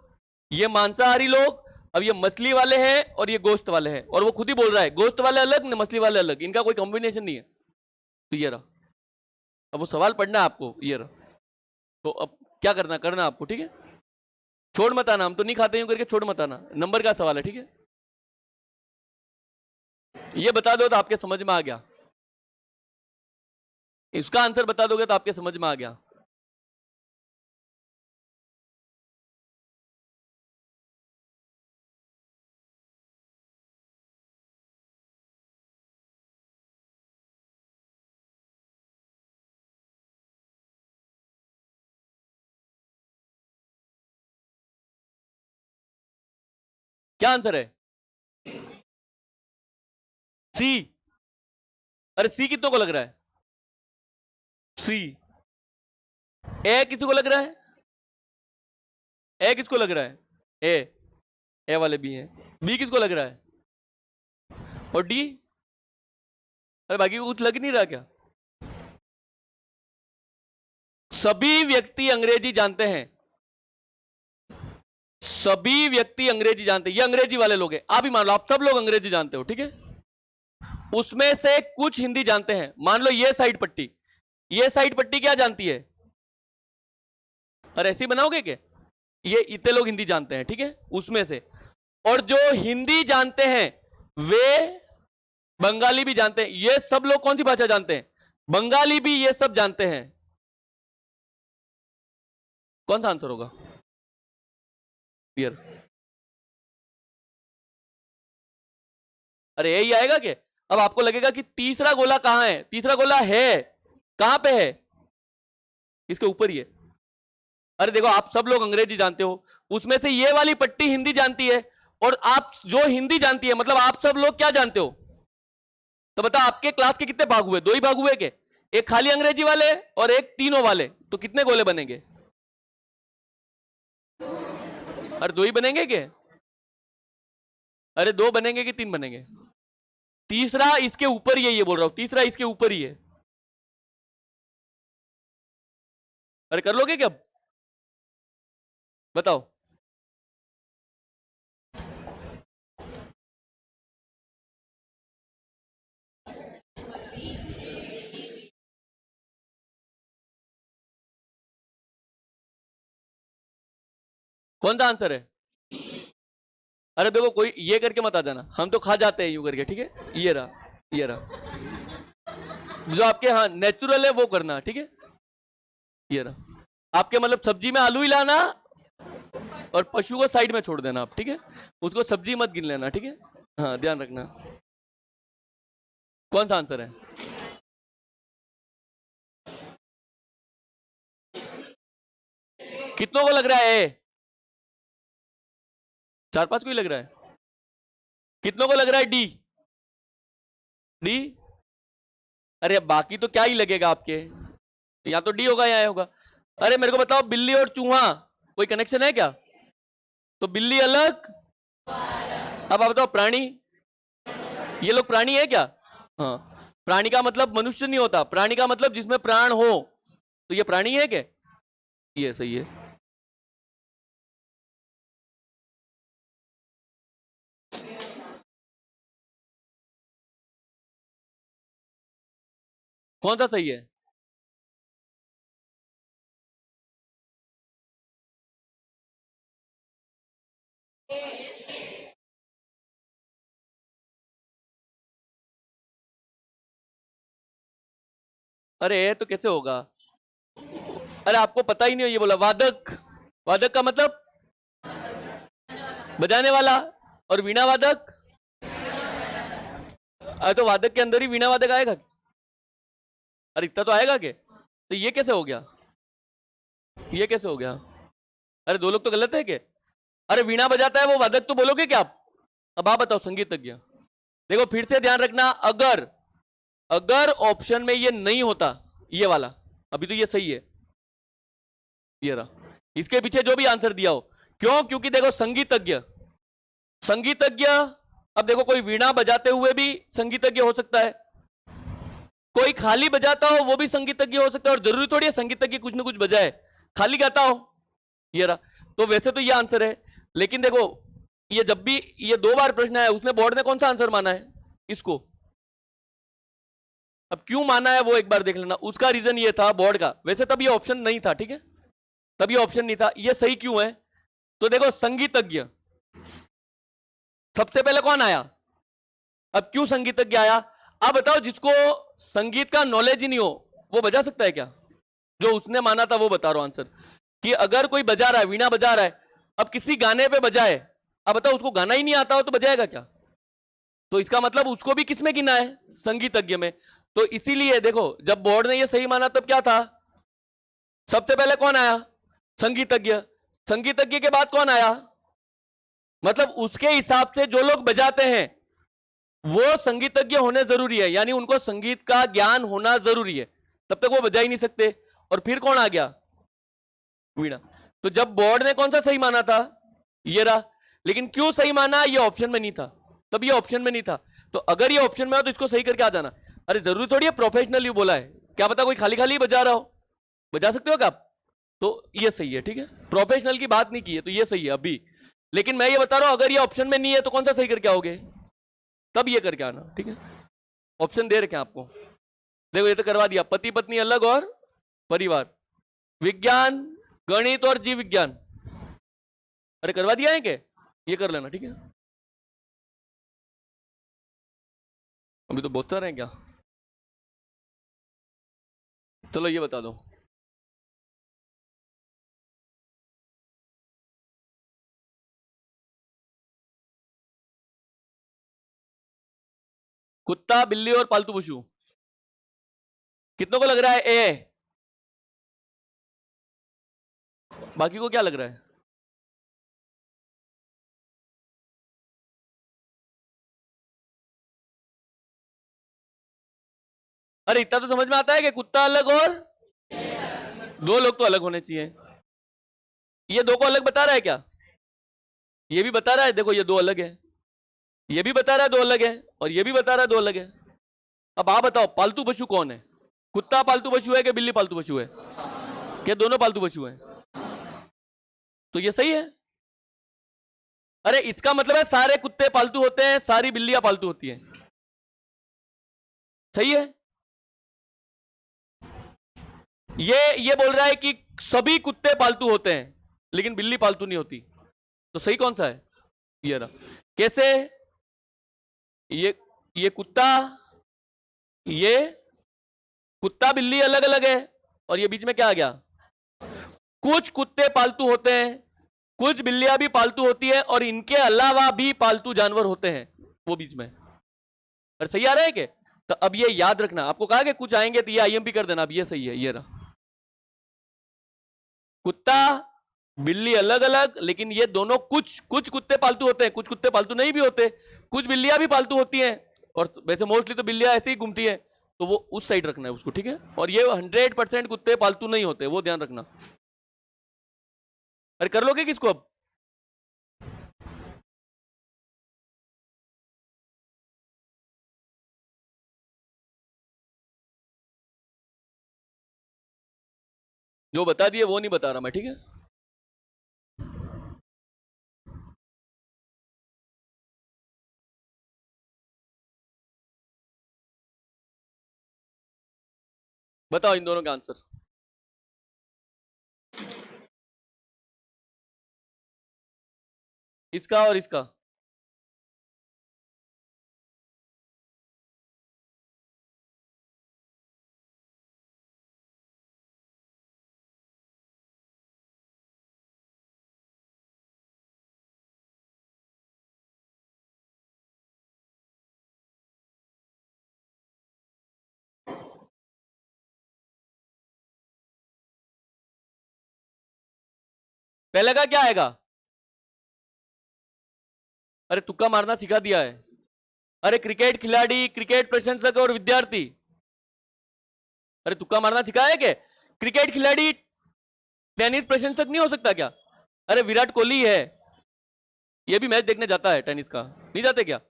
ये मांसाहारी लोग, अब ये मछली वाले हैं और ये गोश्त वाले हैं, और वो खुद ही बोल रहा है गोश्त वाले अलग न मछली वाले अलग, इनका कोई कॉम्बिनेशन नहीं है। तो ये रहा। अब वो सवाल पढ़ना है आपको, ये रहा। तो अब क्या करना करना आपको, ठीक है? छोड़ मत आना, हम तो नहीं खाते यूं करके छोड़ मत आना, नंबर का सवाल है, ठीक है? ये बता दो तो आपके समझ में आ गया, इसका आंसर बता दोगे तो आपके समझ में आ गया। क्या आंसर है? सी। अरे सी कितनों को लग रहा है? सी। ए किसी को लग रहा है? ए किसको लग रहा है? ए वाले बी है। बी किसको लग रहा है? और डी? अरे बाकी को कुछ लग नहीं रहा क्या? सभी व्यक्ति अंग्रेजी जानते हैं, सभी व्यक्ति अंग्रेजी जानते हैं। ये अंग्रेजी वाले लोग हैं, आप ही मान लो, आप सब लोग अंग्रेजी जानते हो, ठीक है। उसमें से कुछ हिंदी जानते हैं। मान लो ये साइड पट्टी, ये साइड पट्टी क्या जानती है? अरे ऐसे ही बनाओगे क्या? ये इतने लोग हिंदी जानते हैं, ठीक है, उसमें से। और जो हिंदी जानते हैं वे बंगाली भी जानते हैं। ये सब लोग कौन सी भाषा जानते हैं? बंगाली भी ये सब जानते हैं। कौन सा आंसर होगा? क्लियर? अरे यही आएगा कि अब आपको लगेगा कि तीसरा गोला कहां है? तीसरा गोला है कहां पे है? इसके ऊपर ही है। अरे देखो, आप सब लोग अंग्रेजी जानते हो, उसमें से ये वाली पट्टी हिंदी जानती है, और आप जो हिंदी जानती है मतलब आप सब लोग क्या जानते हो? तो बताओ, आपके क्लास के कितने भाग हुए? 2 ही भाग हुए के? एक खाली अंग्रेजी वाले और एक तीनों वाले, तो कितने गोले बनेंगे? अरे 2 ही बनेंगे के? अरे 2 बनेंगे कि 3 बनेंगे? तीसरा इसके ऊपर ही है, ये बोल रहा हूं, तीसरा इसके ऊपर ही है। अरे कर लोगे क्या? बताओ। कौन सा आंसर है? अरे देखो, कोई ये करके मत आ जाना, हम तो खा जाते हैं यूं करके, ठीक है। ये रहा, ये रहा, जो आपके हाँ नेचुरल है वो करना, ठीक है। ये रहा आपके, मतलब सब्जी में आलू ही लाना और पशु को साइड में छोड़ देना आप, ठीक है। उसको सब्जी मत गिन लेना, ठीक है। हाँ ध्यान रखना। कौन सा आंसर है? कितनों को लग रहा है? 4-5 को ही लग रहा है। कितनों को लग रहा है डी? डी? अरे बाकी तो क्या ही लगेगा आपके, या तो डी होगा या होगा। अरे मेरे को बताओ, बिल्ली और चूहा कोई कनेक्शन है क्या? तो बिल्ली अलग। अब आप बताओ, प्राणी, ये लोग प्राणी है क्या? हाँ, प्राणी का मतलब मनुष्य नहीं होता, प्राणी का मतलब जिसमें प्राण हो, तो ये प्राणी है क्या? ये सही है। कौन सा सही है? अरे तो कैसे होगा? अरे आपको पता ही नहीं हो, ये बोला वादक। वादक का मतलब बजाने वाला, और वीणा वादक। अरे तो वादक के अंदर ही वीणा वादक आएगा? अरे इतना तो आएगा के? तो ये कैसे हो गया? ये कैसे हो गया? अरे 2 लोग तो गलत है के? अरे वीणा बजाता है वो वादक तो बोलोगे क्या आप? अब आप बताओ, संगीतज्ञ। देखो फिर से ध्यान रखना, अगर अगर ऑप्शन में ये नहीं होता, ये वाला, अभी तो ये सही है, ये रहा, इसके पीछे जो भी आंसर दिया हो। क्यों? क्योंकि देखो संगीतज्ञ, संगीतज्ञ, अब देखो कोई वीणा बजाते हुए भी संगीतज्ञ हो सकता है, कोई खाली बजाता हो वो भी संगीतज्ञ हो सकता है, और जरूरी थोड़ी है संगीतज्ञ कुछ ना कुछ बजाए, खाली गाता हो। ये रहा, तो वैसे तो ये आंसर है, लेकिन देखो ये जब भी ये 2 बार प्रश्न आया, उसने बोर्ड ने कौन सा आंसर माना है इसको? अब क्यों माना है वो एक बार देख लेना, उसका रीजन ये था बोर्ड का, वैसे तब ये ऑप्शन नहीं था, ठीक है, तब ये ऑप्शन नहीं था। ये सही क्यों है? तो देखो संगीतज्ञ सबसे पहले कौन आया? अब क्यों संगीतज्ञ आया? अब बताओ, जिसको संगीत का नॉलेज ही नहीं हो वो बजा सकता है क्या? जो उसने माना था वो बता रहा हूं आंसर, कि अगर कोई बजा रहा है, वीणा बजा रहा है, अब किसी गाने पे बजाए, अब बताओ उसको गाना ही नहीं आता हो तो बजाएगा क्या? तो इसका मतलब उसको भी किसमें गिना है? संगीतज्ञ में। तो इसीलिए देखो, जब बोर्ड ने ये सही माना तब क्या था? सबसे पहले कौन आया? संगीतज्ञ। संगीतज्ञ के बाद कौन आया? मतलब उसके हिसाब से जो लोग बजाते हैं वो संगीतज्ञ होने जरूरी है, यानी उनको संगीत का ज्ञान होना जरूरी है, तब तक वो बजा ही नहीं सकते। और फिर कौन आ गया? वीणा। तो जब बोर्ड ने कौन सा सही माना था? ये रहा। लेकिन क्यों सही माना? ये ऑप्शन में नहीं था, तब ये ऑप्शन में नहीं था। तो अगर ये ऑप्शन में हो तो इसको सही करके आ जाना। अरे जरूरी थोड़ी है प्रोफेशनली बोला है, क्या पता कोई खाली खाली बजा रहा हो, बजा सकते हो क्या आप? तो ये सही है, ठीक है, प्रोफेशनल की बात नहीं की है, तो ये सही है अभी। लेकिन मैं ये बता रहा हूं अगर ये ऑप्शन में नहीं है तो कौन सा सही करके आओगे? तब ये करके आना, ठीक है। ऑप्शन दे रखे हैं आपको, देखो ये तो करवा दिया, पति पत्नी अलग और परिवार, विज्ञान, गणित और जीव विज्ञान। अरे करवा दिया है क्या? ये कर लेना, ठीक है। अभी तो बहुत सारे हैं क्या? चलो ये बता दो। कुत्ता, बिल्ली और पालतू पशु, कितनों को लग रहा है ए? बाकी को क्या लग रहा है? अरे इतना तो समझ में आता है कि कुत्ता अलग और दो लोग तो अलग होने चाहिए। ये दो को अलग बता रहा है क्या? ये भी बता रहा है, देखो ये दो अलग है, ये भी बता रहा है दो अलग है, और ये भी बता रहा है दो अलग है। अब आप बताओ पालतू पशु कौन है? कुत्ता पालतू पशु है कि बिल्ली पालतू पशु है? क्या दोनों पालतू पशु हैं? तो ये सही है। अरे इसका मतलब है सारे कुत्ते पालतू होते हैं, सारी बिल्लियां पालतू होती हैं, सही है। ये बोल रहा है कि सभी कुत्ते पालतू होते हैं लेकिन बिल्ली पालतू नहीं होती, तो सही कौन सा है? ये रहा। कैसे? ये कुत्ता, ये कुत्ता बिल्ली अलग अलग है, और ये बीच में क्या आ गया? कुछ कुत्ते पालतू होते हैं, कुछ बिल्लियां भी पालतू होती है, और इनके अलावा भी पालतू जानवर होते हैं, वो बीच में। और सही आ रहा है क्या? तो अब ये याद रखना, आपको कहा कि कुछ आएंगे तो ये आईएमपी कर देना, अब ये सही है, ये रहा। कुत्ता बिल्ली अलग अलग, लेकिन ये दोनों कुछ कुछ कुत्ते पालतू होते हैं, कुछ कुत्ते पालतू नहीं भी होते, कुछ बिल्लियां भी पालतू होती हैं, और वैसे मोस्टली तो बिल्लियां ऐसे ही घूमती है, तो वो उस साइड रखना है उसको, ठीक है। और ये 100% कुत्ते पालतू नहीं होते, वो ध्यान रखना। अरे कर लोगे किसको अब? जो बता दिए वो नहीं बता रहा मैं, ठीक है। बताओ इन दोनों का आंसर। इसका और इसका। पहले का क्या आएगा? अरे तुक्का मारना सिखा दिया है। अरे क्रिकेट खिलाड़ी, क्रिकेट प्रशंसक और विद्यार्थी। अरे तुक्का मारना सिखाया क्या? क्रिकेट खिलाड़ी टेनिस प्रशंसक नहीं हो सकता क्या? अरे विराट कोहली है, ये भी मैच देखने जाता है टेनिस का, नहीं जाते क्या?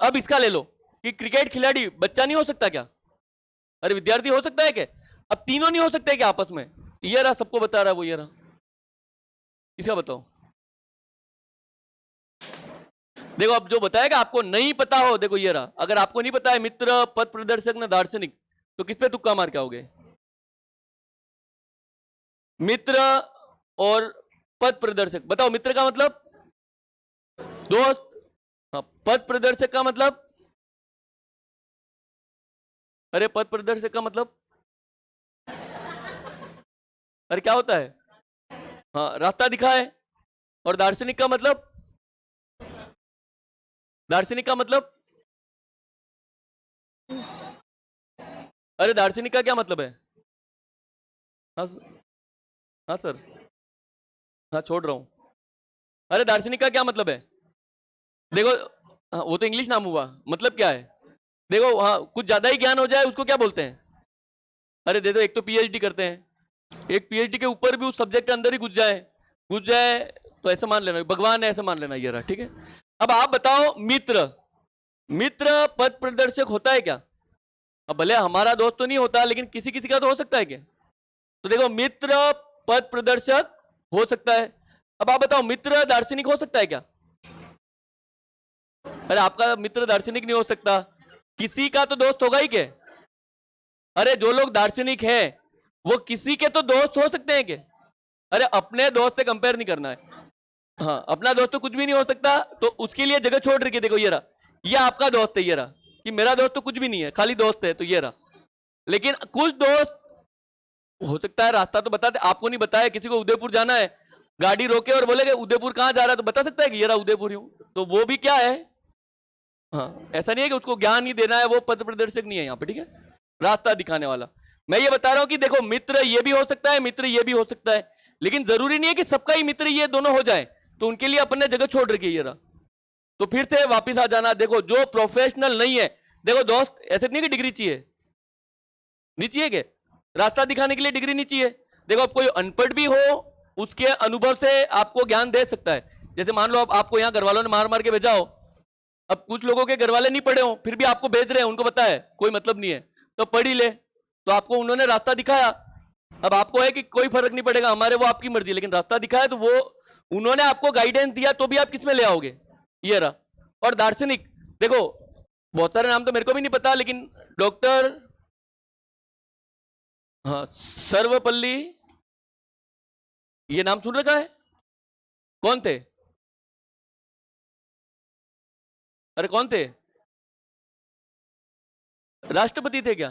अब इसका ले लो कि क्रिकेट खिलाड़ी बच्चा नहीं हो सकता क्या? अरे विद्यार्थी हो सकता है क्या? अब तीनों नहीं हो सकते क्या आपस में? ये रहा, सबको बता रहा है वो, ये रहा। इसका बताओ। देखो अब जो बताएगा आपको नहीं पता हो, देखो ये रहा, अगर आपको नहीं पता है मित्र, पथ प्रदर्शक ना दार्शनिक, तो किस पे तुक्का मार के आओगे? मित्र और पथ प्रदर्शक, बताओ। मित्र का मतलब दोस्त, हाँ, पथ प्रदर्शक का मतलब? अरे पथ प्रदर्शक का मतलब अरे क्या होता है? हाँ, रास्ता दिखाए। और दार्शनिक का मतलब? दार्शनिक का मतलब? अरे दार्शनिक का क्या मतलब है? हाँ हाँ सर, हाँ छोड़ रहा हूं। अरे दार्शनिक का क्या मतलब है? देखो हाँ, वो तो इंग्लिश नाम हुआ, मतलब क्या है? देखो हाँ, कुछ ज्यादा ही ज्ञान हो जाए उसको क्या बोलते हैं? अरे दे दो, एक तो पीएचडी करते हैं, एक पीएचडी के ऊपर भी उस सब्जेक्ट के अंदर ही घुस जाए तो ऐसा मान लेना भगवान है, ऐसा मान लेना ये रहा, ठीक है। अब आप बताओ, मित्र, मित्र पद प्रदर्शक होता है क्या? अब भले हमारा दोस्त तो नहीं होता, लेकिन किसी किसी का तो हो सकता है क्या? तो देखो मित्र पद प्रदर्शक हो सकता है। अब आप बताओ, मित्र दार्शनिक हो सकता है क्या? अरे आपका मित्र दार्शनिक नहीं हो सकता, किसी का तो दोस्त होगा ही क्या? अरे जो लोग दार्शनिक है वो किसी के तो दोस्त हो सकते हैं क्या? अरे अपने दोस्त से कंपेयर नहीं करना है। हाँ, अपना दोस्त तो कुछ भी नहीं हो सकता, तो उसके लिए जगह छोड़ रखी। देखो ये रहा, ये आपका दोस्त है, ये रहा कि मेरा दोस्त तो कुछ भी नहीं है, खाली दोस्त है, तो ये रहा। लेकिन कुछ दोस्त हो सकता है रास्ता तो बता दे, आपको नहीं बताया, किसी को उदयपुर जाना है, गाड़ी रोके और बोले उदयपुर कहां जा रहा है, तो बता सकता है कि ये रहा उदयपुर हूं, तो वो भी क्या है? हाँ, ऐसा नहीं है कि उसको ज्ञान ही देना है, वो पथ प्रदर्शक नहीं है यहाँ पे, ठीक है, रास्ता दिखाने वाला। मैं ये बता रहा हूं कि देखो मित्र ये भी हो सकता है, मित्र ये भी हो सकता है, लेकिन जरूरी नहीं है कि सबका ही मित्र ये दोनों हो जाए, तो उनके लिए अपन ने जगह छोड़ रखी है ये रहा। तो फिर से वापिस आ जाना, देखो जो प्रोफेशनल नहीं है, देखो दोस्त ऐसे नहीं कि डिग्री चाहिए, नहीं चाहिए क्या? रास्ता दिखाने के लिए डिग्री नहीं चाहिए। देखो अब कोई अनपढ़ भी हो, उसके अनुभव से आपको ज्ञान दे सकता है। जैसे मान लो अब आपको यहाँ घर वालों ने मार मार के भेजा हो, अब कुछ लोगों के घर वाले नहीं पढ़े हो, फिर भी आपको भेज रहे हैं, उनको पता है कोई मतलब नहीं है, तो पढ़ ही ले, तो आपको उन्होंने रास्ता दिखाया। अब आपको है कि कोई फर्क नहीं पड़ेगा हमारे, वो आपकी मर्जी, लेकिन रास्ता दिखाया तो वो उन्होंने आपको गाइडेंस दिया, तो भी आप किसमें ले आओगे? ये रहा। और दार्शनिक, देखो बहुत सारे नाम तो मेरे को भी नहीं पता, लेकिन डॉक्टर हाँ सर्वपल्ली, ये नाम सुन रखा है? कौन थे? अरे कौन थे? राष्ट्रपति थे क्या?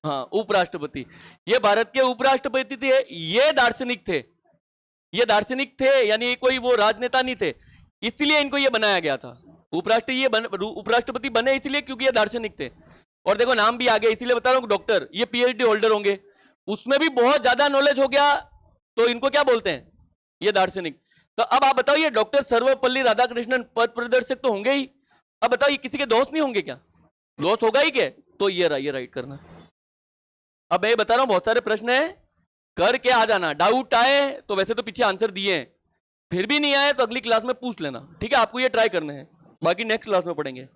हाँ उपराष्ट्रपति, ये भारत के उपराष्ट्रपति थे, ये दार्शनिक थे, ये दार्शनिक थे, यानी कोई वो राजनेता नहीं थे, इसलिए इनको ये बनाया गया था। उपराष्ट्रपति बने इसलिए क्योंकि ये दार्शनिक थे। और देखो नाम भी आ गया, इसीलिए बता रहा हूँ, डॉक्टर ये पीएचडी होल्डर होंगे, उसमें भी बहुत ज्यादा नॉलेज हो गया, तो इनको क्या बोलते हैं? ये दार्शनिक। तो अब आप बताओ, ये डॉक्टर सर्वपल्ली राधाकृष्णन पथ प्रदर्शक तो होंगे ही, अब बताओ ये किसी के दोस्त नहीं होंगे क्या? दोस्त होगा ही क्या? तो ये रहा, ये राइट करना। अब मैं बता रहा हूं बहुत सारे प्रश्न है, करके आ जाना, डाउट आए तो वैसे तो पीछे आंसर दिए हैं, फिर भी नहीं आए तो अगली क्लास में पूछ लेना, ठीक है? आपको ये ट्राई करने हैं, बाकी नेक्स्ट क्लास में पढ़ेंगे।